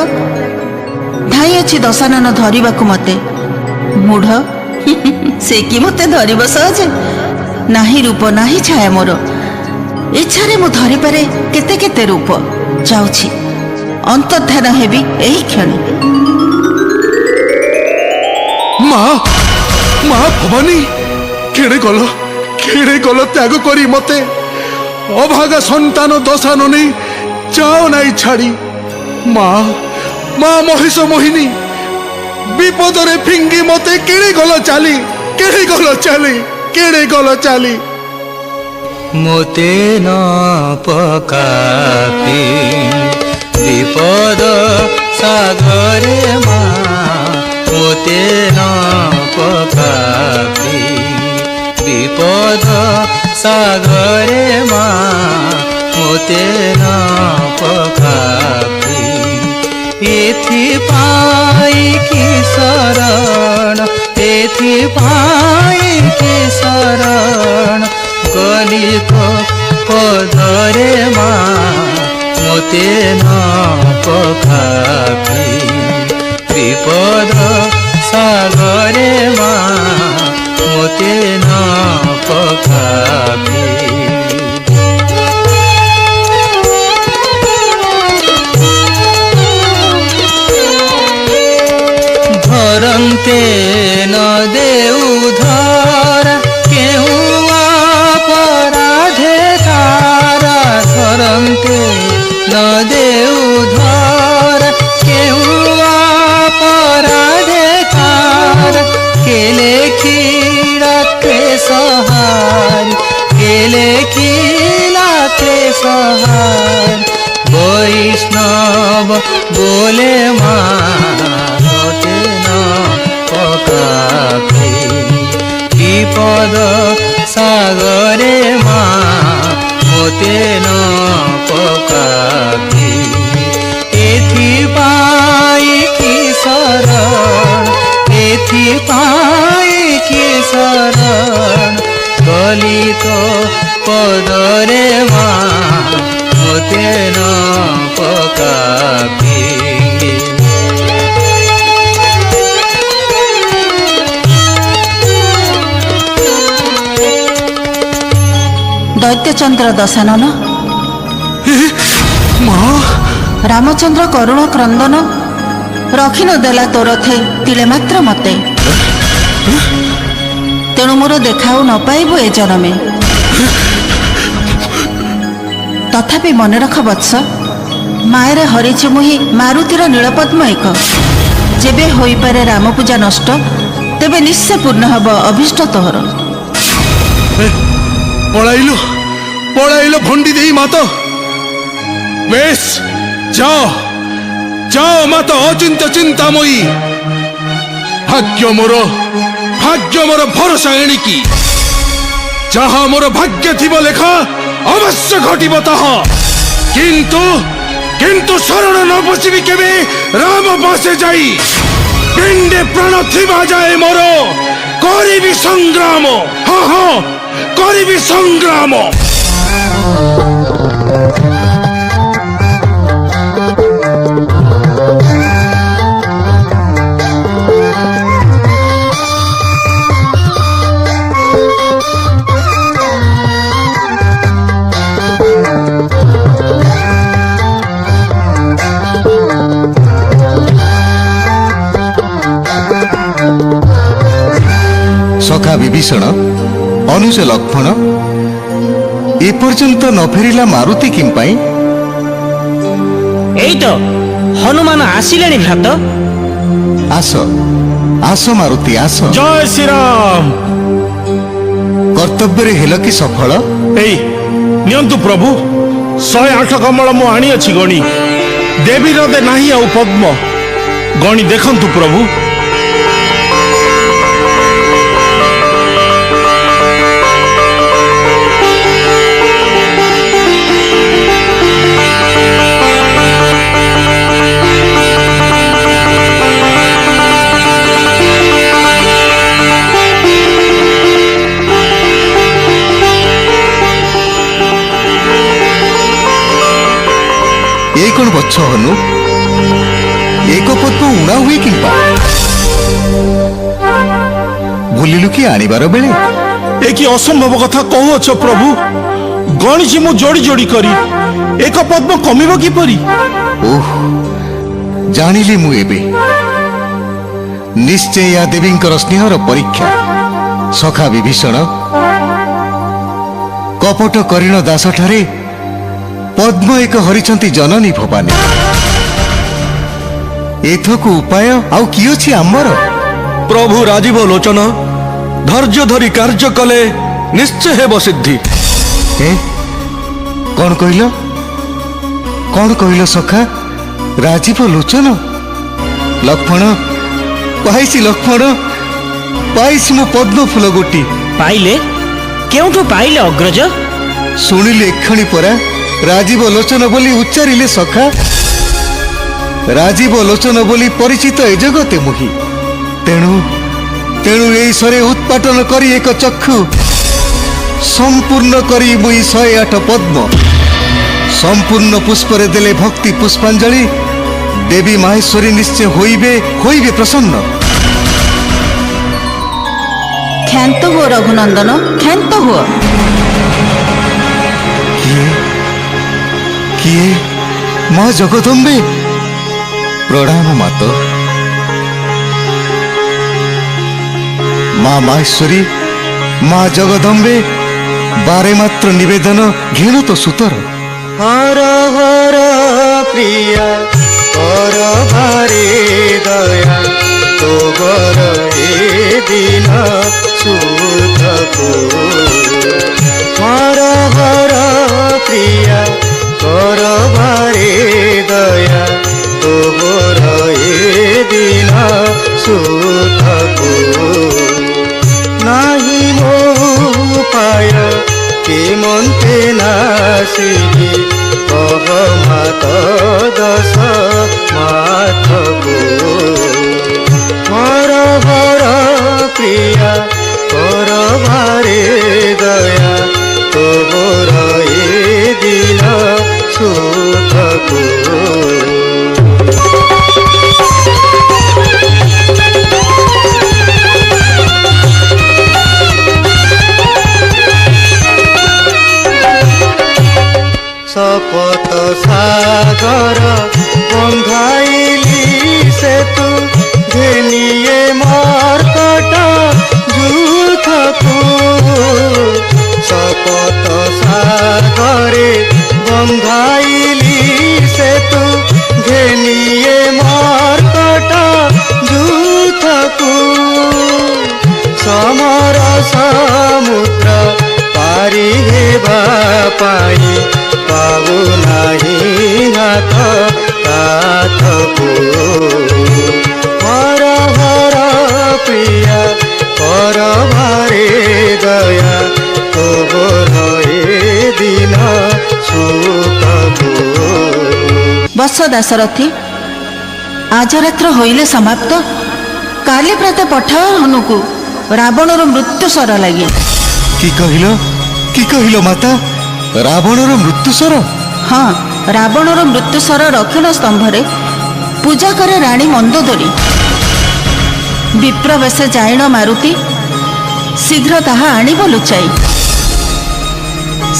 ଧାଇ ଅଛି ଦଶାନନ ଧରିବାକୁ ମତେ। ମୂଢ଼ ସେ କି ମତେ ଧରିବ ସହଜେ? ନାହିଁ ରୂପ ନାହିଁ ଛାୟା ମୋର, ଇଚ୍ଛାରେ ମୁଁ ଧରିପାରେ କେତେ କେତେ ରୂପ। ଯାଉଛି ଅନ୍ତର୍ଧାନ ହେବି ଏହି କ୍ଷଣି। ମା ମା ଭବାନୀ, କେଡ଼େ ଗଲ ତ୍ୟାଗ କରି ମତେ। ଅଭାଗା ସନ୍ତାନ ଦଶାନ ନେଇ ଯାଅ ନାଇଁ ଛାଡ଼ି। ମା ମା ମହିଷ ମୋହିନୀ, ବିପଦରେ ଫିଙ୍ଗି ମତେ କେଡ଼େ ଗଲ ଚାଲି। মোতে ন পকাপি বিপদ সাগরে মা, মোতে ন পকাপি বিপদ সাগরে মা, মোতে ন পকাপি। এথিপাই কি শরণ, এথিপাই কি শরণ, গলি তো পদরে মা, মোতে ন পকাপি বিপদ সাগরে মা, মোতে ন পকাপি। ধরন্তে ন দেউ ধর, কেউ অপরাধে তারা। ধরন্তে ন দেউ ধর, কেউ অপরাধে তারা। কে লেখিলা ক্লেশহার, কে লেখিলা ক্লেশহার। বৈষ্ণব বলে মা, মোতে ন পকাপি বিপদ সাগরে মা, মোতে ন পকাপি। এথিপাই কি শরণ, এথিপাই কি শরণ, গলিত পদরে মা, মোতে ন পকাপি। ଦୈତ୍ୟଚନ୍ଦ୍ର ଦଶାନନ, ମା ରାମଚନ୍ଦ୍ର କରୁଣ କ୍ରନ୍ଦନ, ରଖିନ ଦେଲା ତୋରଥେ ତିଳେ ମାତ୍ର ମତେ। ତେଣୁ ମୋର ଦେଖାଉ ନ ପାଇବୁ ଏ ଜନମେ। ତଥାପି ମନେ ରଖ ବତ୍ସ, ମାୟରେ ହରିଛି ମୁହିଁ ମାରୁତିର ନୀଳପଦ୍ମ ଏକ। ଯେବେ ହୋଇପାରେ ରାମ ପୂଜା ନଷ୍ଟ, ତେବେ ନିଶ୍ଚୟ ପୂର୍ଣ୍ଣ ହେବ ଅଭୀଷ୍ଟ ତୋହର। ପଳାଇଲ ଭଣ୍ଡି ଦେଇ ମାତ। ବେଶ ଯାଅ ମାତ ଅଚିନ୍ତ ଚିନ୍ତାମୟୀ। ଭାଗ୍ୟ ମୋର ଭରସା ଏଣିକି। ଯାହା ମୋର ଭାଗ୍ୟ ଥିବ ଲେଖା ଅବଶ୍ୟ ଘଟିବ ତାହା। କିନ୍ତୁ ଶରଣ ନ ବସିବି କେବେ ରାମ ପାଶେ ଯାଇ। ପିଣ୍ଡେ ପ୍ରାଣ ଥିବା ଯାଏ ମୋର କରିବି ସଂଗ୍ରାମ। ହଁ କରିବି ସଂଗ୍ରାମ। ସଖା ବିଭୀଷଣ, ଅନୁଜ ଲକ୍ଷ୍ମଣ, ଏପର୍ଯ୍ୟନ୍ତ ନ ଫେରିଲା ମାରୁତି କିମ୍ ପାଇଁ? এই তো হনুমান আসিলেনি ভ্রাত। ଆସ ମାରୁତି ଆସ। ଜୟ ଶ୍ରୀରାମ। କର୍ତ୍ତବ୍ୟରେ ହେଲ କି ସଫଳ? ଏଇ ନିଅନ୍ତୁ ପ୍ରଭୁ, 108 କମଳ ମୁଁ ଆଣିଅଛି ଗଣି। ଦେବୀର ଦେ ନାହିଁ ଆଉ ପଦ୍ମ, ଗଣି ଦେଖନ୍ତୁ ପ୍ରଭୁ। ଏ କଣ ବଛ ହନୁ ଏକ ପଦ୍ମ ଉଣା ହୁଏ କିମ୍ବା ଭୁଲିଲୁ କି ଆଣିବାର ବେଳେ ଏ କି ଅସମ୍ଭବ କଥା କହୁଅଛ ପ୍ରଭୁ। ଗଣିଛି ମୁଁ ଯୋଡ଼ି ଯୋଡ଼ି କରି ଏକ ପଦ୍ମ କମିବ କିପରି? ଓହ ଜାଣିଲି ମୁଁ ଏବେ ନିଶ୍ଚୟ ଏହା ଦେବୀଙ୍କର ସ୍ନେହର ପରୀକ୍ଷା। ସଖା ବିଭୀଷଣ କପଟ କରିଣ ଦାସଠାରେ ପଦ୍ମ ଏକ ହରିଛନ୍ତି ଜନନୀ ଭବାନୀ। ଏଥକୁ ଉପାୟ ଆଉ କି ଅଛି ଆମର? ପ୍ରଭୁ ରାଜୀବ ଲୋଚନ ଧୈର୍ଯ୍ୟ ଧରି କାର୍ଯ୍ୟ କଲେ ନିଶ୍ଚୟ ହେବ ସିଦ୍ଧି। କଣ କହିଲ କଣ କହିଲ ସଖା? ରାଜୀବ ଲୋଚନ? ଲକ୍ଷ୍ମଣ ପାଇଛି, ଲକ୍ଷ୍ମଣ ପାଇଛି ମୁଁ ପଦ୍ମ ଫୁଲ ଗୋଟି। ପାଇଲେ? କେଉଁଠୁ ପାଇଲେ ଅଗ୍ରଜ? ଶୁଣିଲେ ଏକ୍ଷଣି ପରା ରାଜୀବ ଲୋଚନ ବୋଲି ଉଚ୍ଚାରିଲେ ସଖା। ରାଜୀବ ଲୋଚନ ବୋଲି ପରିଚିତ ଏ ଜଗତେ ମୁହିଁ। ତେଣୁ ତେଣୁ ଏଇ ସରେ ଉତ୍ପାଟନ କରି ଏକ ଚକ୍ଷୁ ସମ୍ପୂର୍ଣ୍ଣ କରି ମୁଇଁ 108 ପଦ୍ମ ସମ୍ପୂର୍ଣ୍ଣ ପୁଷ୍ପରେ ଦେଲେ ଭକ୍ତି ପୁଷ୍ପାଞ୍ଜଳି ଦେବୀ ମାହେଶ୍ୱରୀ ନିଶ୍ଚୟ ହୋଇବେ ପ୍ରସନ୍ନ। କ୍ଷାନ୍ତ ହୁଅ ରଘୁନନ୍ଦନ, କ୍ଷାନ୍ତ ହୁଅ। କିଏ ମା ଜଗଦମ୍ବେ? ପ୍ରଣାମ ମାତ। ମା ମାହେଶ୍ୱରୀ, ମା ଜଗଦମ୍ବେ, ବାରେ ମାତ୍ର ନିବେଦନ ଘେଣ ତ ସୁତର। हर हर प्रिया कर भारे दया तो गर ए दिन सुधको। हर हर प्रिया कर भारे दया तो गर ए दिन सुधको। नाही मो उपाय के मन्ते नासिकी कह मात दश माथको। हर हर प्रिया कर भारे दया तो बोर ए दिन सुधको। शपथ सागर बंधाइली सेतु घेनिए मर्कट जूथको। शपथ सागरे बंधाइली सेतु घेनिए मर्कट जूथको। समर समुद्र पारी हेबा पाई पाऊ नहीं हाथ काथको। हर हर प्रिया कर भारे दया तो बोर ए दिन सुधको। ବସ ଦାସରଥୀ, ଆଜ ରାତ୍ର ହୋଇଲେ ସମାପ୍ତ। କାଲି ପ୍ରାତ ପଠାଅ ହନୁକୁ ରାବଣର ମୃତ୍ୟୁ ସର ଲାଗି। କି କହିଲ ମାତା? ରାବଣର ମୃତ୍ୟୁସର? ହଁ, ରାବଣର ମୃତ୍ୟୁସର ଦକ୍ଷିଣ ସ୍ତମ୍ଭରେ ପୂଜା କରେ ରାଣୀ ମନ୍ଦୋଦରୀ। ବିପ୍ରବେଶ ଜାଇଣ ମାରୁତି ଶୀଘ୍ର ତାହା ଆଣିବ ଲୁଚାଇ।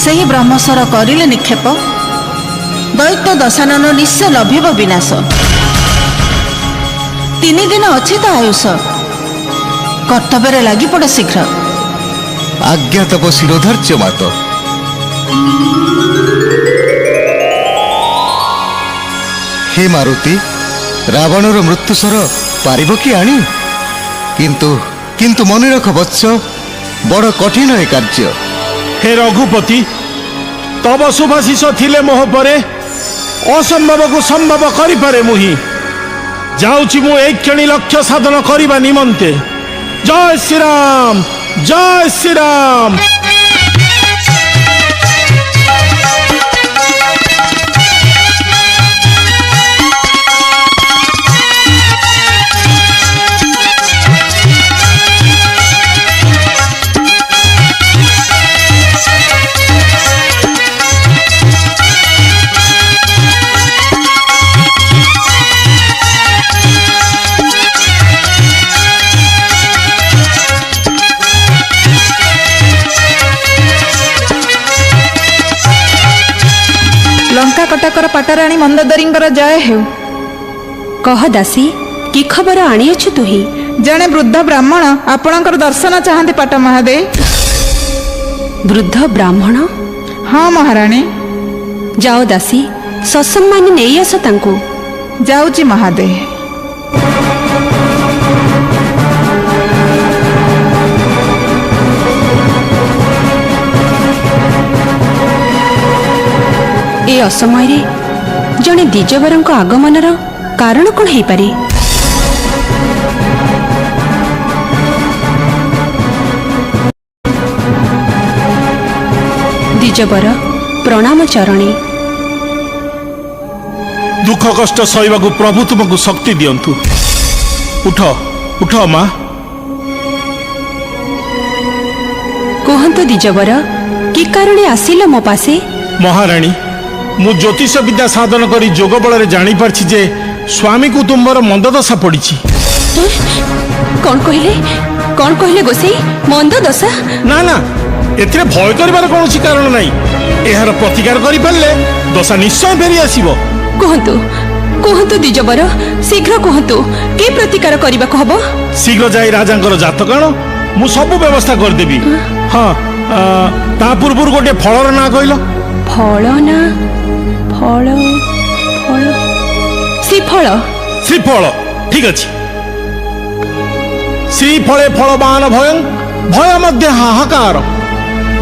ସେହି ବ୍ରହ୍ମସର କରିଲେ ନିକ୍ଷେପ, ଦୈତ୍ୟ ଦଶାନନ ନିଶ୍ଚୟ ଲଭିବ ବିନାଶ। 3 ଦିନ ଅଛି ତ ଆୟୁଷ, କର୍ତ୍ତବ୍ୟରେ ଲାଗିପଡ଼ ଶୀଘ୍ର। ଆଜ୍ଞା ତବ ଶିରୋଧାର୍ଯ୍ୟ ମାତ। ହେ ମାରୁତି, ରାବଣର ମୃତ୍ୟୁସର ପାରିବ କି ଆଣି? କିନ୍ତୁ ମନେ ରଖ ବତ୍ସ, ବଡ଼ କଠିନ ଏ କାର୍ଯ୍ୟ। ହେ ରଘୁପତି, ତବ ଶୁଭାଶିଷ ଥିଲେ ମୋହ ପରେ ଅସମ୍ଭବକୁ ସମ୍ଭବ କରିପାରେ ମୁହିଁ। ଯାଉଛି ମୁଁ ଏଇ କ୍ଷଣି ଲକ୍ଷ୍ୟ ସାଧନ କରିବା ନିମନ୍ତେ। ଜୟ ଶ୍ରୀରାମ, ଜୟ ଶ୍ରୀରାମ। କଟକର ପାଟରାଣୀ ମନ୍ଦୋଦରୀଙ୍କର ଜୟ ହେଉ। କହ ଦାସୀ, କି ଖବର ଆଣିଅଛୁ ତୁହି? ଜଣେ ବୃଦ୍ଧ ବ୍ରାହ୍ମଣ ଆପଣଙ୍କର ଦର୍ଶନ ଚାହାନ୍ତି ପାଟ ମହାଦେଇ। ବୃଦ୍ଧ ବ୍ରାହ୍ମଣ? ହଁ ମହାରାଣୀ। ଯାଅ ଦାସୀ, ସସମ୍ମାନି ନେଇ ଆସ ତାଙ୍କୁ। ଯାଉଛି ମହାଦେଇ। ଏ ଅସମୟରେ ଜଣେ ଦ୍ୱିଜବରଙ୍କ ଆଗମନର କାରଣ କ'ଣ ହେଇପାରେ? ଦ୍ୱିଜବର ପ୍ରଣାମ ଚରଣୀ। ଦୁଃଖ କଷ୍ଟ ସହିବାକୁ ପ୍ରଭୁ ତୁମକୁ ଶକ୍ତି ଦିଅନ୍ତୁ। ଉଠ ଉଠ ମା। କୁହନ୍ତୁ ଦ୍ୱିଜବର, କି କାରଣେ ଆସିଲ ମୋ ପାଶେ? ମହାରାଣୀ, ମୁଁ ଜ୍ୟୋତିଷ ବିଦ୍ୟା ସାଧନ କରି ଯୋଗ ବଳରେ ଜାଣିପାରିଛି ଯେ ସ୍ୱାମୀକୁ ତୁମର ମନ୍ଦଦଶା ପଡ଼ିଛି। କ'ଣ କହିଲେ? କ'ଣ କହିଲେ ଗୋସେଇ? ମନ୍ଦ ଦଶା? ନା ନା, ଏଥିରେ ଭୟ କରିବାର କୌଣସି କାରଣ ନାହିଁ। ଏହାର ପ୍ରତିକାର କରିପାରିଲେ ଦଶା ନିଶ୍ଚୟ ଫେରି ଆସିବ। କୁହନ୍ତୁ କୁହନ୍ତୁ ଦ୍ୱିଜବର, ଶୀଘ୍ର କୁହନ୍ତୁ, କି ପ୍ରତିକାର କରିବାକୁ ହବ? ଶୀଘ୍ର ଯାଇ ରାଜାଙ୍କର ଜାତକ ଆଣ, ମୁଁ ସବୁ ବ୍ୟବସ୍ଥା କରିଦେବି। ହଁ, ତା ପୂର୍ବରୁ ଗୋଟିଏ ଫଳର ନାଁ କହିଲ। ଫଳ ନା? ଫଳ ଫଳ ଶ୍ରୀଫଳ। ଶ୍ରୀଫଳ, ଠିକ ଅଛି। ଶ୍ରୀଫଳେ ଫଳବାନ ଭୟଂ ଭୟ ମଧ୍ୟ ହାହାକାର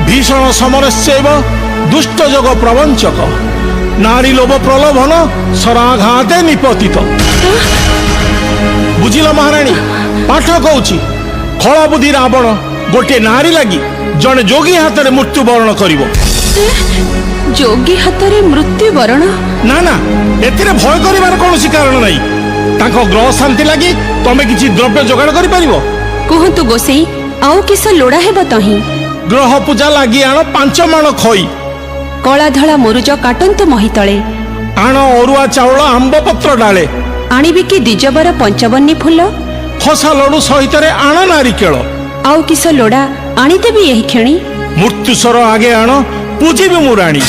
ଭୀଷଣ ସମରସ୍ୟୈବ ଦୁଷ୍ଟ ଯୋଗ ପ୍ରବଞ୍ଚକ ନାରୀ ଲୋଭ ପ୍ରଲୋଭନ ସରାଘାତେ ନିପତିତ। ବୁଝିଲ ମହାରାଣୀ, ପାଠ କହୁଛି, ଖଳ ବୁଦ୍ଧି ରାବଣ ଗୋଟିଏ ନାରୀ ଲାଗି ଜଣେ ଯୋଗୀ ହାତରେ ମୃତ୍ୟୁବରଣ କରିବ। ଯୋଗୀ ହାତରେ ମୃତ୍ୟୁବରଣ? ନା ନା, ଏଥିରେ ଭୟ କରିବାର କୌଣସି କାରଣ ନାହିଁ। ତାଙ୍କ ଗ୍ରହ ଶାନ୍ତି ଲାଗି ତମେ କିଛି ଦ୍ରବ୍ୟ ଯୋଗାଡ଼ କରିପାରିବ? କୁହନ୍ତୁ ଗୋସେଇ, ଆଉ କିସ ଲୋଡ଼ା ହେବ ତହିଁ? ଗ୍ରହ ପୂଜା ଲାଗି ଆଣ 5 ମାଣ ଖଇ, କଳା ଧଳା ମୁରୁଜ କାଟନ୍ତୁ ମହିତଳେ, ଆଣ ଅରୁଆ ଚାଉଳ ଆମ୍ବ ପତ୍ର ଡାଳେ, ଆଣିବି କି ଦ୍ୱିଜବର ପଞ୍ଚବର୍ଣ୍ଣୀ ଫୁଲ, ଖସା ଲଡୁ ସହିତରେ ଆଣ ନାରିକେଳ, ଆଉ କିସ ଲୋଡ଼ା ଆଣିଦେବି ଏହି କ୍ଷଣି। ମୃତ୍ୟୁସ୍ୱର ଆଗେ ଆଣ ପୂଜିବି ମୁଁ ରାଣୀ।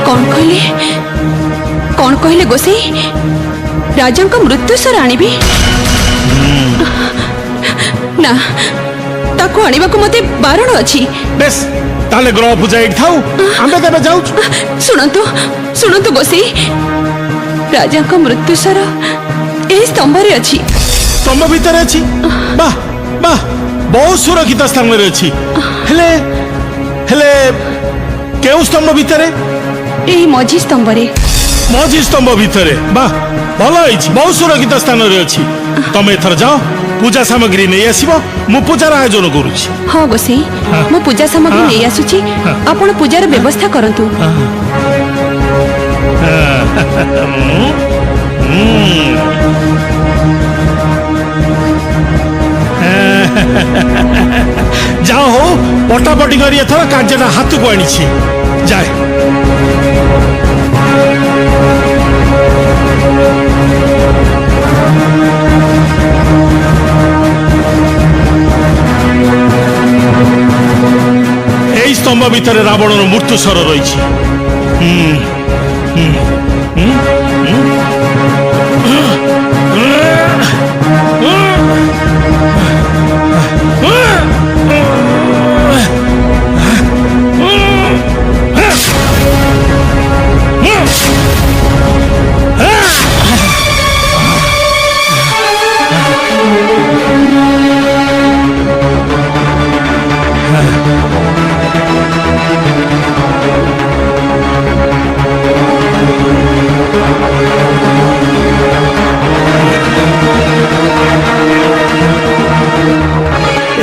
କ'ଣ କହିଲେ? କ'ଣ କହିଲେ ଗୋସେଇ? ରାଜାଙ୍କ ମୃତ୍ୟୁସ୍ୱର ଆଣିବି? ନା, ତାକୁ ଆଣିବାକୁ ମୋତେ ବାରଣ ଅଛି। ବେଶ, ତାହେଲେ ଗ୍ରହ ପୂଜା ଏଇଠି ଥାଉ, ଆମେ ତେବେ ଯାଉଛୁ। ଶୁଣନ୍ତୁ ଶୁଣନ୍ତୁ ଗୋସେଇ, ରାଜାଙ୍କ ମୃତ୍ୟୁସ୍ୱର ଏହି ସ୍ତମ୍ଭରେ ଅଛି। ସ୍ତମ୍ଭ ଭିତରେ ଅଛି? ବାଃ ବାଃ, ବହୁତ ସୁରକ୍ଷିତ ସ୍ଥାନରେ ଅଛି। ହେଲେ ହେଲେ କେଉଁ ସ୍ତମ୍ଭ ଭିତରେ? ଏହି ମଝି ସ୍ତମ୍ଭରେ। ମଝି ସ୍ତମ୍ଭ ଭିତରେ? ବାଃ, ଭଲ ହେଇଛି, ବହୁତ ସୁରକ୍ଷିତ ସ୍ଥାନରେ ଅଛି। ତମେ ଏଥର ଯାଅ, ପୂଜା ସାମଗ୍ରୀ ନେଇ ଆସିବ, ମୁଁ ପୂଜାର ଆୟୋଜନ କରୁଛି। ହଁ ଗୋସେଇ, ମୁଁ ପୂଜା ସାମଗ୍ରୀ ନେଇ ଆସୁଛି, ଆପଣ ପୂଜାର ବ୍ୟବସ୍ଥା କରନ୍ତୁ। ଯାଅ ହଉ, ପଟାପଟି କରି ଏଥର କାର୍ଯ୍ୟଟା ହାତକୁ ଆଣିଛି। ଯାଏ। এই স্তম্ভ ভিতরে রাবণর মৃত্যুস্বর রয়েছে।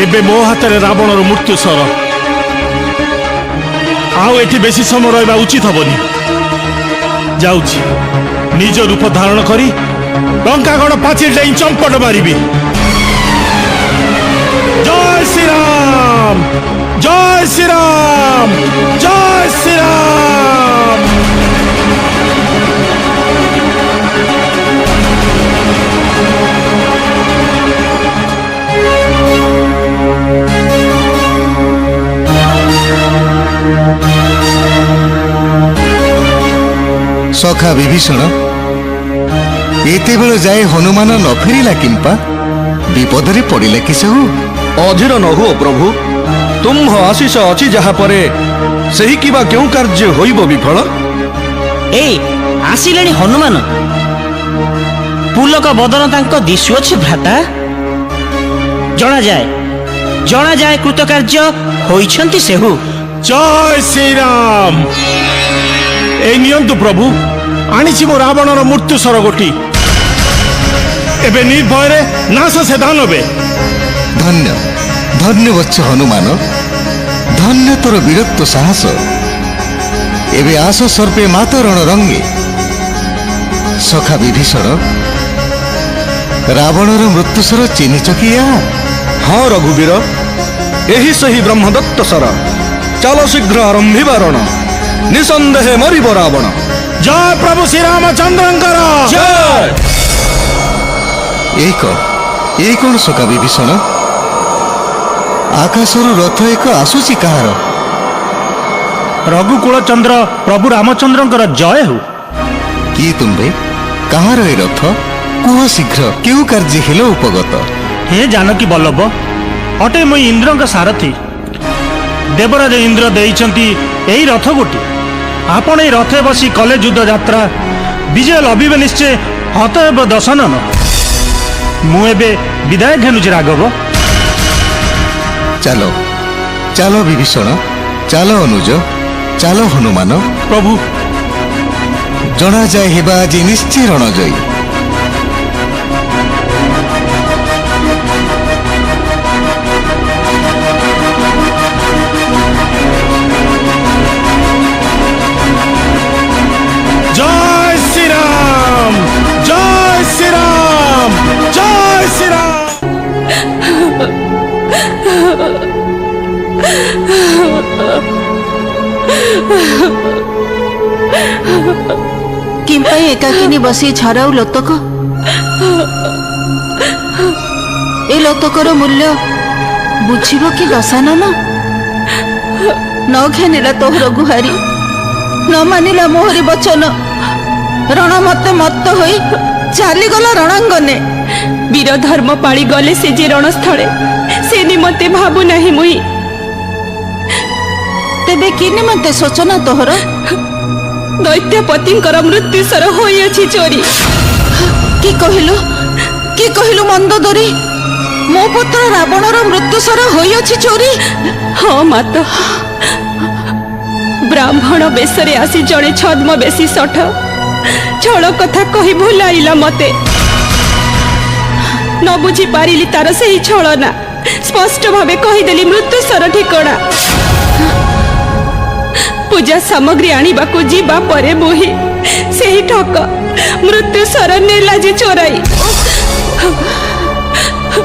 ଏବେ ମୋ ହାତରେ ରାବଣର ମୃତ୍ୟୁସ୍ୱର। ଆଉ ଏଠି ବେଶୀ ସମୟ ରହିବା ଉଚିତ ହବନି। ଯାଉଛି, ନିଜ ରୂପ ଧାରଣ କରି ଲଙ୍କାଗଡ଼ ପାଚିଲ ଡେଇଁ ଚମ୍ପଟ ମାରିବି। ଜୟ ଶ୍ରୀରାମ, ଜୟ ଶ୍ରୀରାମ, ଜୟ ଶ୍ରୀରାମ। ସଖା ବିଭୀଷଣ ଏତେବେଳ ଯାଏ ହନୁମାନ ନ ଫେରିଲା କିମ୍ପା ବିପଦରେ ପଡ଼ିଲା କି ସବୁ? ଅଧୀର ନ ହୁଅ ପ୍ରଭୁ, ତୁମ୍ଭ ଆଶିଷ ଅଛି ଯାହା ପରେ ସେହି କିବା କେଉଁ କାର୍ଯ୍ୟ ହୋଇବ ବିଫଳ? ଏଇ ଆସିଲେଣି ହନୁମାନ। ପୁଲକ ବଦନ ତାଙ୍କ ଦିଶୁଅଛି ଭ୍ରାତା। ଜଣାଯାଏ କୃତକାର୍ଯ୍ୟ ହୋଇଛନ୍ତି ସେହୁ। ଜୟ ଶ୍ରୀରାମ। এই নিয়ন্তু প্রভু, আনিছি মো রাবণর মৃত্যু সরগোটি। এবে নির্ভୟରେ নাশ ସେ ଦାନବେ। ଧନ୍ୟ ଧନ୍ୟ ବତ୍ସ ହନୁମାନ, ଧନ୍ୟ ତୋର ବୀରତ୍ୱ ସାହସ। ଏବେ ଆସ ସର୍ପେ ମାତ ରଣ ରଙ୍ଗେ। ସଖା ବିଭୀଷଣ, ରାବଣର ମୃତ୍ୟୁସର ଚିହ୍ନିଛ କି ଏହା? ହଁ ରଘୁବୀର, ଏହି ସେହି ବ୍ରହ୍ମଦତ୍ତ ସର। ଚାଲ ଶୀଘ୍ର ଆରମ୍ଭିବା ରଣ, ନିଃସନ୍ଦେହେ ମରିବ ରାବଣ। জয় প্রভু শ্রীরামচন্দ্রঙ্কর ଜୟ। এই କଣ ସଖା ବିଭୀଷଣ? ଆକାଶରୁ ରଥ ଏକ ଆସୁଛି କାହାର? ରଘୁକୁଳ ଚନ୍ଦ୍ର ପ୍ରଭୁ ରାମଚନ୍ଦ୍ରଙ୍କର ଜୟ ହେଉ। କି ତୁମ୍ଭେ? କାହାର ଏ ରଥ? କୁହ ଶୀଘ୍ର, କେଉଁ କାର୍ଯ୍ୟ ହେଲ ଉପଗତ? ହେ ଜାନକୀ ବଲ୍ଲଭ, ଅଟେ ମୁଁ ଇନ୍ଦ୍ରଙ୍କ ସାରଥୀ। ଦେବରାଜ ଇନ୍ଦ୍ର ଦେଇଛନ୍ତି ଏହି ରଥ ଗୋଟି। ଆପଣ ଏହି ରଥେ ବସି କଲେ ଯୁଦ୍ଧ ଯାତ୍ରା, ବିଜୟ ଲଭିବେ ନିଶ୍ଚୟ, ହତ ହେବ ଦଶନନ। ମୁଁ ଏବେ ବିଦାୟ ଘେନୁଛି ରାଘବ। ଚାଲ ଚାଲ ବିଭୀଷଣ, ଚାଲ ଅନୁଜ, ଚାଲ ହନୁମାନ। ପ୍ରଭୁ ଜଣାଯାଏ ହେବା ଆଜି ନିଶ୍ଚୟ ରଣଜୟୀ। জয় শ্রীরাম, জয় শ্রীরাম, জয় শ্রীরাম। କିମ୍ପାଇଁ ଏକାକିନୀ ବସି ଝରାଉ ଲୋତକ? ଏ ଲୋତକର ମୂଲ୍ୟ ବୁଝିବ କି ଦଶାନନ? ନ ଘେନିଲା ତୋହର ଗୁହାରି, ନ ମାନିଲା ମୋହରି ବଚନ, ରଣ ମତେ ମତ୍ତ ହୋଇ ଚାଲିଗଲା ରଣାଙ୍ଗନେ। ବୀର ଧର୍ମ ପାଳି ଗଲେ ସେ ଯେ ରଣସ୍ଥଳେ, ସେ ନିମନ୍ତେ ଭାବୁ ନାହିଁ ମୁଇଁ। ତେବେ କି ନିମନ୍ତେ ଶୋଚନା ତୋହର? ଦୈତ୍ୟପତିଙ୍କର ମୃତ୍ୟୁସର ହୋଇଅଛି ଚୋରି। କି କହିଲୁ ମନ୍ଦୋଦରୀ? ମୋ ପୁତ୍ର ରାବଣର ମୃତ୍ୟୁସର ହୋଇଅଛି ଚୋରି? ହଁ ମାତ, ବ୍ରାହ୍ମଣ ବେଶରେ ଆସି ଜଣେ ଛଦ୍ମବେଶୀ ଶଠ ଛଳ କଥା କହି ଭୁଲାଇଲା ମତେ। ନ ବୁଝି ପାରିଲି ତାର ସେହି ଛଳନା, ସ୍ପଷ୍ଟ ଭାବେ କହିଦେଲି ମୃତ୍ୟୁସର ଠିକଣା। ପୂଜା ସାମଗ୍ରୀ ଆଣିବାକୁ ଯିବା ପରେ ମୁହିଁ ସେହି ଠକ ମୃତ୍ୟୁସର ନେଲା ଯେ ଚୋରାଇ।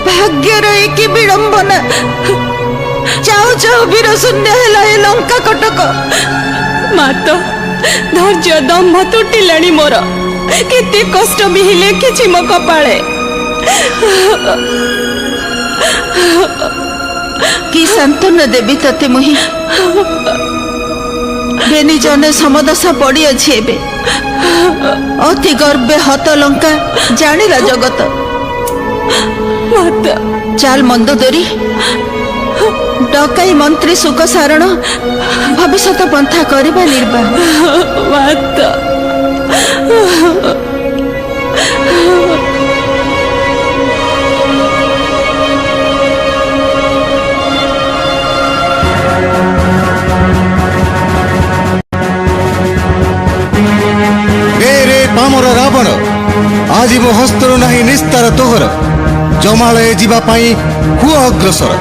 ଭାଗ୍ୟର ଏ କି ବିଡ଼ମ୍ବନା! ଚାଉ ଚାଉ ବୀର ଶୂନ୍ୟ ହେଲା ଏ ଲଙ୍କା କଟକ। ମାତ, ଧୈର୍ଯ୍ୟ ଦମ୍ଭ ତୁଟିଲାଣି ମୋର। କେତେ କଷ୍ଟ ବିହି ଲେଖିଛି ମୋ କପାଳେ। କି ସାନ୍ତ୍ୱନା ଦେବି ତତେ ମୁହିଁ? ବେନିଜନେ ସମଦଶା ପଡ଼ିଅଛି ଏବେ। ଅତି ଗର୍ବେ ହତ ଲଙ୍କା ଜାଣିଲା ଜଗତ। ମାତ, ଚାଲ ମନ୍ଦୋଦରୀ, ଡକାଇ ମନ୍ତ୍ରୀ ସୁକ ସାରଣ, ଭବିଷ୍ୟତ ପନ୍ଥା କରିବା ନିର୍ବାହ। ମାତ, ପାମର ରାବଣ, ଆଜି ମୋ ହସ୍ତରୁ ନାହିଁ ନିସ୍ତାର ତୋହର। ଜମାଳୟ ଯିବା ପାଇଁ ହୁଅ ଅଗ୍ରସର।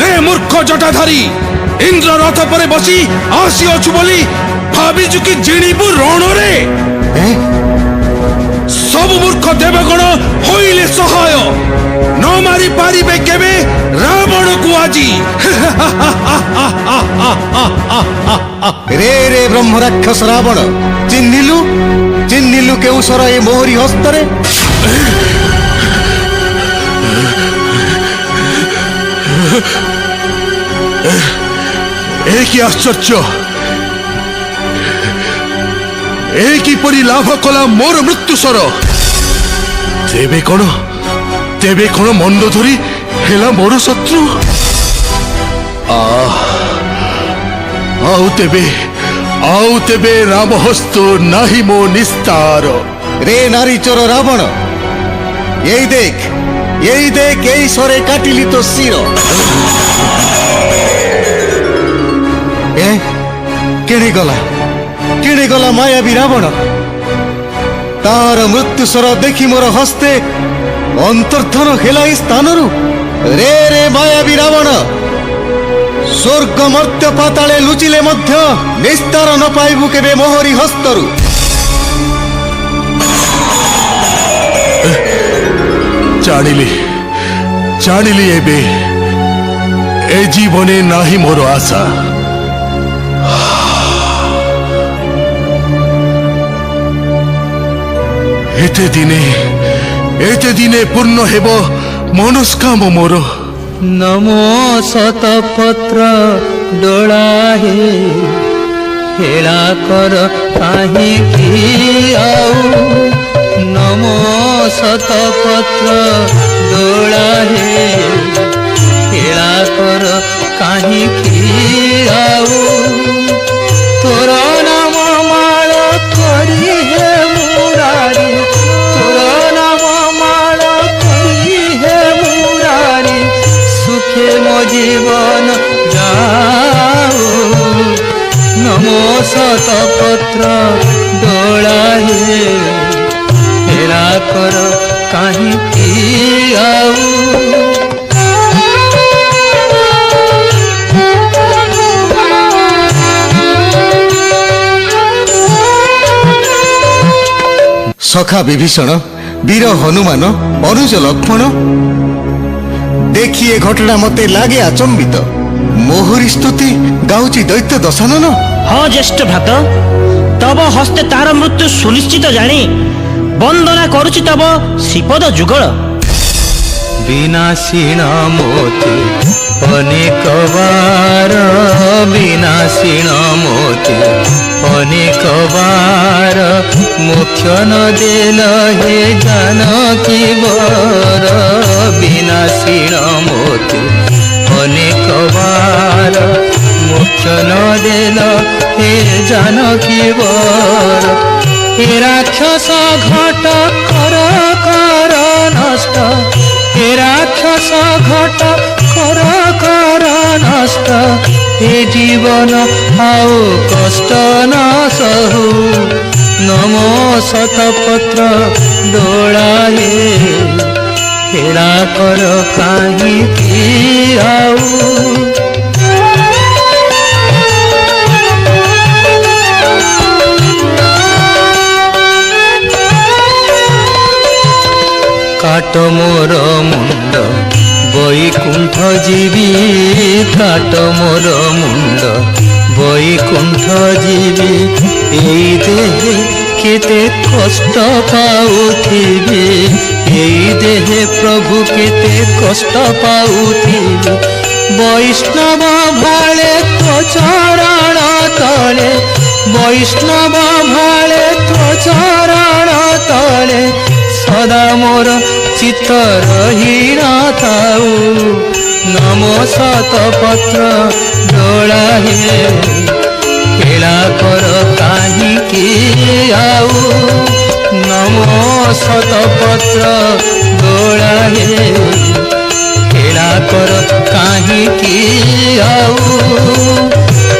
ଏ ମୂର୍ଖ ଜଟାଧାରୀ, ଇନ୍ଦ୍ର ରଥ ପରେ ବସି ଆସିଅଛୁ ବୋଲି ଭାବିଛୁ କି ଜିଣିବୁ ରଣରେ? ସବୁ ମୂର୍ଖ ଦେବଗଣ ହୋଇଲେ ସହାୟ, ନ ମାରି ପାରିବେ କେବେ ରାବଣକୁ ଆଜି। ରେ ରେ ବ୍ରହ୍ମ ରାକ୍ଷସ ରାବଣ, ଚିହ୍ନିଲୁ କେଉଁ ସର ଏ ମୋହରି ହସ୍ତରେ? ଏ କି ଆଶ୍ଚର୍ଯ୍ୟ! ଏ କିପରି ଲାଭ କଲା ମୋର ମୃତ୍ୟୁ ସ୍ୱର? ତେବେ କଣ ମଣ୍ଡ ଧରି ହେଲା ମୋର ଶତ୍ରୁ? ଆଉ ତେବେ ରାମହସ୍ତ ନାହିଁ ମୋ ନିସ୍ତାର। রে নারী চোর রাবণ, এই দেখ এই সরে কাটিলি তো শির। কেড়ে গলা মায়াবী রাবণ, তার মৃত্যু স্বর দেখি মোর হস্তে অন্তর্ধন হেলা এই স্থানরু। রে মায়াবী রাবণ, স্বর্গ মর্ত্য পাতালে লুচিলে মধ্য নিস্তার ন পাইবু কেবে মোহরি হস্তরু। ଜାଣିଲି ଏବେ ଏ ଜୀବନେ ନାହିଁ ମୋର ଆଶା। ଏତେ ଦିନେ ପୂର୍ଣ୍ଣ ହେବ ମନସ୍କାମ ମୋର। নমো শতপত্র ডোলাহে হেলা কর কাহিকি আউ। নমো শতপত্র ডোলাহে হেলা কর কাহিকি আউ। তোর নাম মাল করি হে মুরারি, তোর নাম মাল করি হে মুরারি, সুখে মো জীবন যাও। নমো শতপত্র ডোলাহে হেলা কর কাহিকি আউ। সখা বিভীষণ, বীর হনুমান, অনুজ লক্ষ্মণ, দেখি এ ঘটনা মতে লাগে আচম্বিত। মোহরি স্তুতি গাউছি দৈত্য দশানন। ହଁ ଜ୍ୟେଷ୍ଠ ଭ୍ରାତ, ତବ ହସ୍ତେ ତାର ମୃତ୍ୟୁ ସୁନିଶ୍ଚିତ ଜାଣି ବନ୍ଦନା କରୁଛି ତବ ଶ୍ରୀପଦ ଯୁଗଳ। বিনাশীন মোতি অনেক বার, বিনাশীন মোতি অনেক বার, মুখ্য ন দিল হে জানকী বর। বিনাশীন মোতি অনেক বার, মুখ্য ন দিল হে জানকী বর। হে রাক্ষস ঘট কর কর নষ্ট, হে রাক্ষস ঘট কর কর নষ্ট। হে জীবন আউ কষ্ট ন সহু। নমো শতপত্র ডোলাহে হেলা কর কাহিকি আউ। কাট মোর মুন্ড বৈকুণ্ঠ জীবী, কাট মোর মুন্ড বৈকুণ্ঠ জীবী। এই দেহে কেতে কষ্ট পাউথিবি, এই দেহে প্রভু কেতে কষ্ট পাউথিবি। বৈষ্ণব ভালে তো চরণ তলে, বৈষ্ণব ভালে তো চরণ তলে, সদা মোর চিত্ত রহি নথাউ। নমো শতপত্র ডোলাহে হেলা কর কাহিকি আউ। নমো শতপত্র ডোলাহে হেলা কর কাহিকি আউ।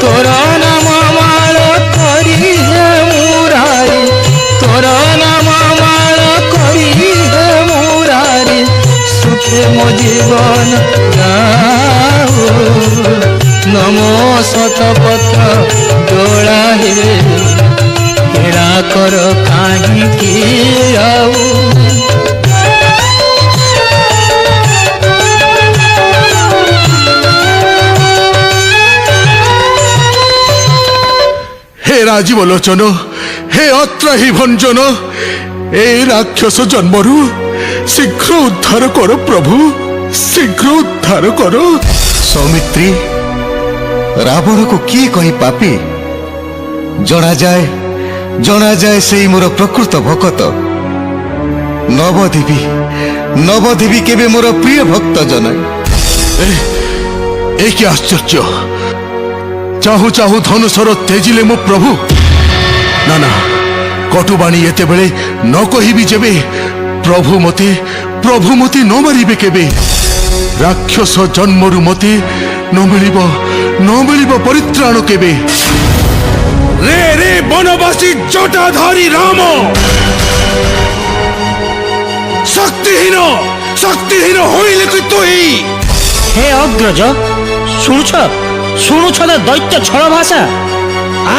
তোর নাম মাল করি হে মুরারি, তোর নাম মাল করি হে মুরারি, সুখে মো জীবন যাও। নমো শতপত্র ডোলাহে হেলা কর কাহিকি আউ। হে রাজীব লোচন, হে অত্রাহী ভঞ্জন, এই রাক্ষস জন্মরু শীঘ্র উদ্ধার কর প্রভু, শীঘ্র উদ্ধার কর। সৌমিত্রী, রাবণକୁ କିଏ କହି ପାପି? ଜଣାଯାଏ ଜଣାଯାଏ ସେଇ ମୋର ପ୍ରକୃତ ଭକତ। ନବଦେବୀ ନବଦେବୀ କେବେ ମୋର ପ୍ରିୟ ଭକ୍ତ ଜନାଏ। ଏ କି ଆଶ୍ଚର୍ଯ୍ୟ! ଚାହୁଁ ଚାହୁଁ ଧନୁଷର ତେଜିଲେ ମୋ ପ୍ରଭୁ। ନା ନା, କଟୁବାଣୀ ଏତେବେଳେ ନ କହିବି ଯେବେ ପ୍ରଭୁ ମତେ ନ ମାରିବେ କେବେ। ରାକ୍ଷସ ଜନ୍ମରୁ ମତେ ନ ମିଳିବ ପରିତ୍ରାଣ କେବେ। ରେ ରେ ବନବାସୀ ଜଟାଧାରୀ ରାମ, ଶକ୍ତିହୀନ ହୋଇଲେ କି ତୁଇ? হে অগ্রজ, শুণুছ না দৈত্য ছল ভাষা?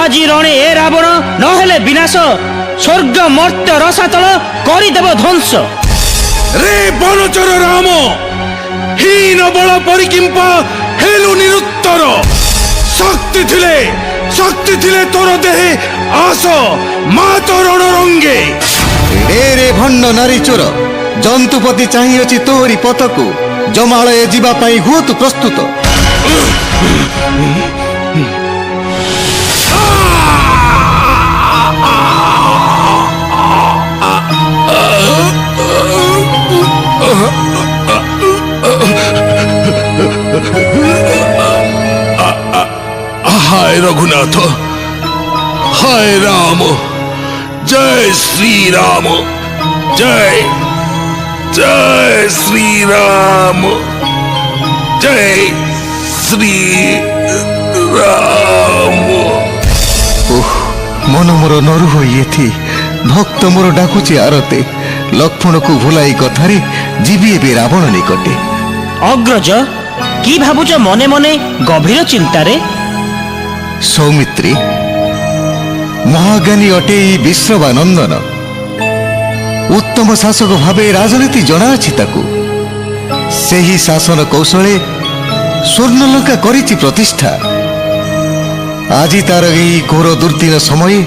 আজি রণে এ রাবণ নহলে বিনাশ, স্বর্গ মর্ত্য রসাতল করিদেব ধ্বংস। রে বনচর রাম, হীন বল পরিকিম্পা হেলু নিরুত্তর। শক্তি ଥିଲେ তোর দেহে আস মাত রণরঙ্গে। ରେ ରେ ଭଣ୍ଡ ନାରୀ ଚୋର, ଜନ୍ତୁପତି ଚାହିଁଅଛି ତୋରି ପଥକୁ। ଜମାଳୟ ଯିବା ପାଇଁ ହୁଅତୁ ପ୍ରସ୍ତୁତ। हाय रघुनाथ, हाय राम, जय श्री राम, जय श्री राम, जय श्री राम। ଓଃ, ମନ ମୋର ନରୁ ହୋଇ ଏଥି। ଭକ୍ତ ମୋର ଡାକୁଛି ଆରତେ। ଲକ୍ଷ୍ମଣକୁ ଭୁଲାଇ କଥାରେ ଯିବି ଏବେ ରାବଣ ନିକଟେ। অগ্রজ, কি ভাবুছ মনে মনে গভীর চিন্তারে? ସୌମିତ୍ରୀ, ମହାଜ୍ଞାନୀ ଅଟେ ଏଇ ବିଶ୍ରବାନନ୍ଦନ। ଉତ୍ତମ ଶାସକ ଭାବେ ରାଜନୀତି ଜଣାଅଛି ତାକୁ। ସେହି ଶାସନ କୌଶଳେ ସ୍ୱର୍ଣ୍ଣଲଙ୍କା କରିଛି ପ୍ରତିଷ୍ଠା। ଆଜି ତାର ଏଇ ଘୋର ଦୁର୍ଦ୍ଦିନ ସମୟରେ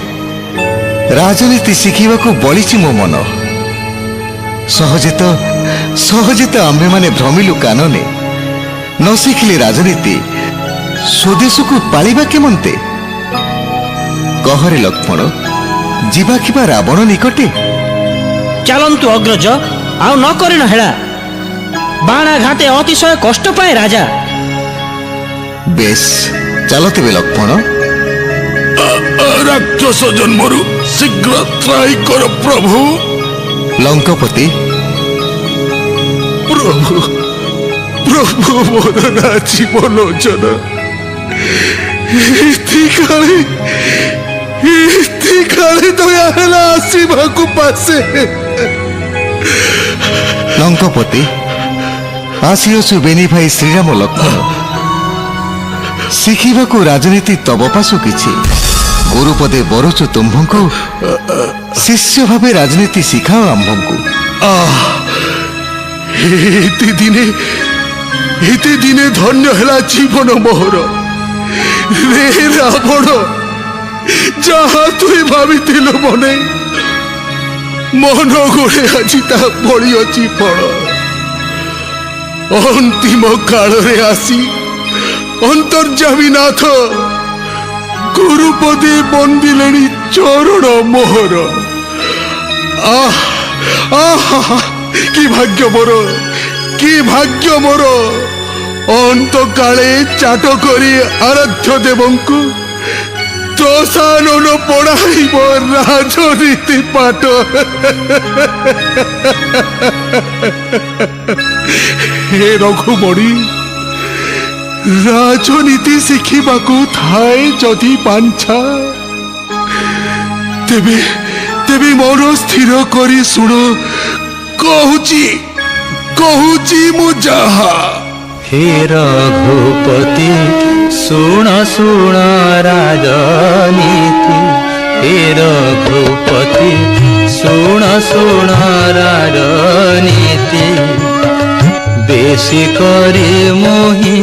ରାଜନୀତି ଶିଖିବାକୁ ବଳିଛି ମୋ ମନ। ସହଜେ ତ ଆମ୍ଭେମାନେ ଭ୍ରମିଲୁ କାନନେ। ନ ଶିଖିଲେ ରାଜନୀତି ସ୍ୱଦେଶକୁ ପାଳିବା କେମନ୍ତେ? କହରେ ଲକ୍ଷ୍ମଣ, ଯିବା କିବା ରାବଣ ନିକଟେ? ଚାଲନ୍ତୁ ଅଗ୍ରଜ, ଆଉ ନ କରିନ ହେଳା। ବାଣାଘାତେ ଅତିଶୟ କଷ୍ଟ ପାଏ ରାଜା। ବେଶ, ଚାଲ ତେବେ ଲକ୍ଷ୍ମଣ। ରାକ୍ଷସ ଜନ୍ମରୁ ଶୀଘ୍ର ତ୍ରାହି କର ପ୍ରଭୁ। ଲଙ୍କପତି, ପ୍ରଭୁ ମୋର ନାଚିବ ଲୋଚନ। ଏତିକାଳେ ଦୟା ହେଲା ଆସିବାକୁ ପାଶେ। ଲଙ୍କପତି, ଆସିଅଛୁ ବେନି ଭାଇ ଶ୍ରୀରାମ ଲକ୍ଷ୍ମଣ। ଶିଖିବାକୁ ରାଜନୀତି ତବ ପାଶୁ କିଛି। ଗୁରୁପଦେ ବରୁଛୁ ତୁମ୍ଭଙ୍କୁ, ଶିଷ୍ୟ ଭାବେ ରାଜନୀତି ଶିଖାଅ ଆମ୍ଭଙ୍କୁ। ଏତେ ଦିନେ ଧନ୍ୟ ହେଲା ଜୀବନ ମୋହର। ରେ ରାବଣ, ଯାହା ତୁଇ ଭାବିଥିଲୁ ମନ ଗୋଡ଼େ ଆଜି ତା ଫଳିଅଛି ଫଳ। ଅନ୍ତିମ କାଳରେ ଆସି ଅନ୍ତର୍ଯାମୀନାଥ ଗୁରୁପଦେ ବନ୍ଦିଲେଣି ଚରଣ ମୋହର। କି ଭାଗ୍ୟ ମୋର, କି ଭାଗ୍ୟ ମୋର। ଅନ୍ତକାଳେ ଚାଟ କରି ଆରାଧ୍ୟ ଦେବଙ୍କୁ ଦଶାନନ ପଢ଼ାଇବ ରାଜନୀତି ପାଠ। ହେ ରଘୁମଣି, ରାଜନୀତି ଶିଖିବାକୁ ଥାଏ ଯଦି ପାଞ୍ଛା, ତେବେ ମନ ସ୍ଥିର କରି ଶୁଣ, କହୁଛି ମୁଁ ଯାହା। हे रघुपति सुण राजनीति। हे रघुपति सुण राजनीति। बेसी करी मोहि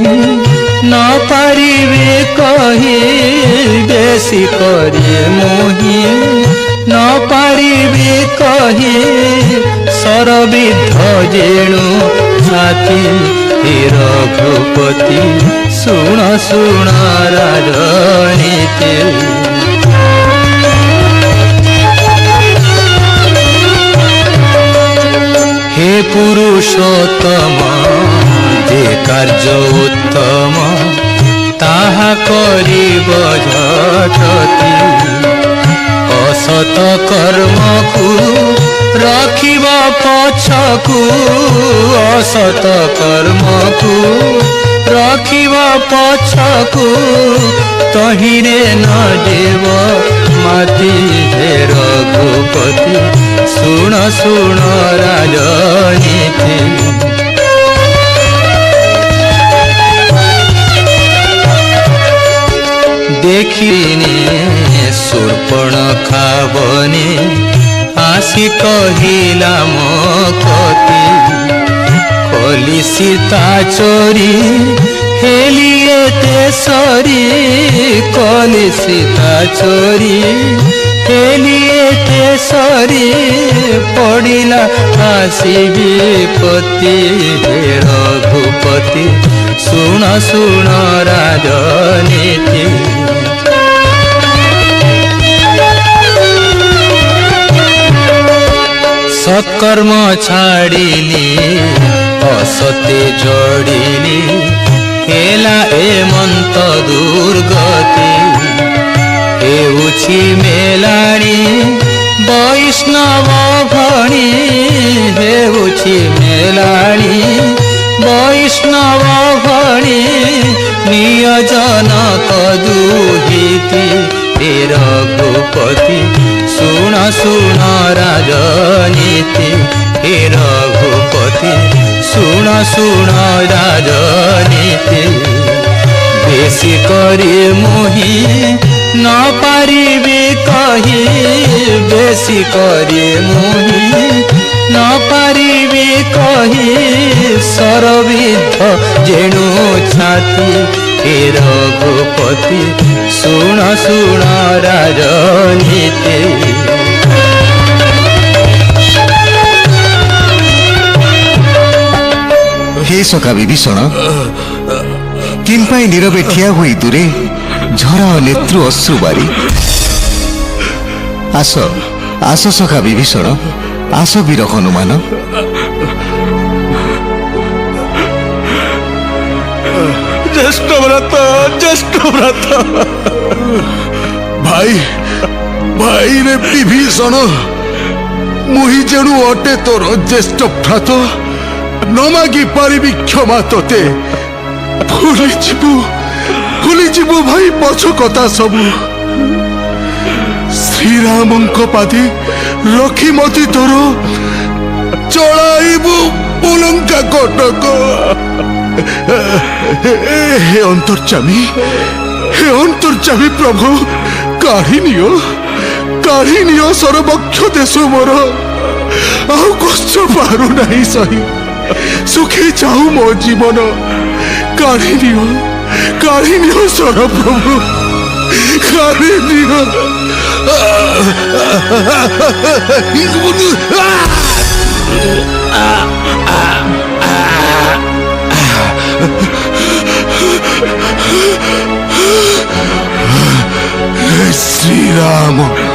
न पारिबे कही। बेसी करी मोहि न पारिबे कही। सरबिद्ध जेणु छाती। हे रघुपति सुण राजनीति। পুরুষোত্তম যে কার্য উত্তম তাহা করিব ঝটতি অসত কর্মকু রখিব পছকু অসত কর্মকু রখিব পছকু তহিরে ন দেব মাতি হে রঘুপতি শুণ শুণ রাজনীতি দেখিনি শূর্পণখা বনে আসি কহিলা মকতি কলি সীতা চোরি হেলি এতে সরি কলি সীতা চোরি হেলি এতে সরি পড়িলা আসি বিপত্তি হে রঘুপতি শুণ শুণ রাজনীতি সৎকর্ম ছাড়িলি অসতে জড়িলি হেলা এমন্ত দুর্গতি হেউছি মেলাণী বৈষ্ণব ভণী হেউছি মেলাণী বৈষ্ণব ভণী নিয়োজন কদুহিতি হে রঘুপতি শুণ শুণ রাজনীতি হে রঘুপতি শুণ শুণ রাজনীতি বেশি করে মোহি ন পারিবে কহি বেশি করে মোহি ন পারিবে কহি সরবিদ্ধ যেণু ছাতি হে রঘুপতি শুণ শুণ রাজনীতি হে সখা বিভীষণ কিম্পাই নীরবে ঠিয়া হই দূরে ঝরা নেত্রু অশ্রু বারি আস আস সখা বিভীষণ আস বীর হনুমান জ্যেষ্ঠ ব্রত ভাই ভাই রে বিভীষণ মুহি যেণু অটে তোর জ্যেষ্ঠ ভ্রাত ন মাগি পারিবি ক্ষমা তোতে ভুলিଯିବୁ ভাই পଛ কথা সবু শ্রীরামଙ୍କ পাদি রখি মতি তোর চলাইবু পুলঙ্কা কটক হে অন্তর্যামী প্রভু কাঢ়ি নিও সর্বক্ষ দেশ মোর ଆଉ କଷ୍ଟ ପାରୁ ନାହିଁ ସହି ସୁଖୀ ଯାଉ ମୋ ଜୀବନ କାଢ଼ି ନିଅ ସରପ୍ରଭୁ କାଢ଼ି ନିଅ ଶ୍ରୀରାମ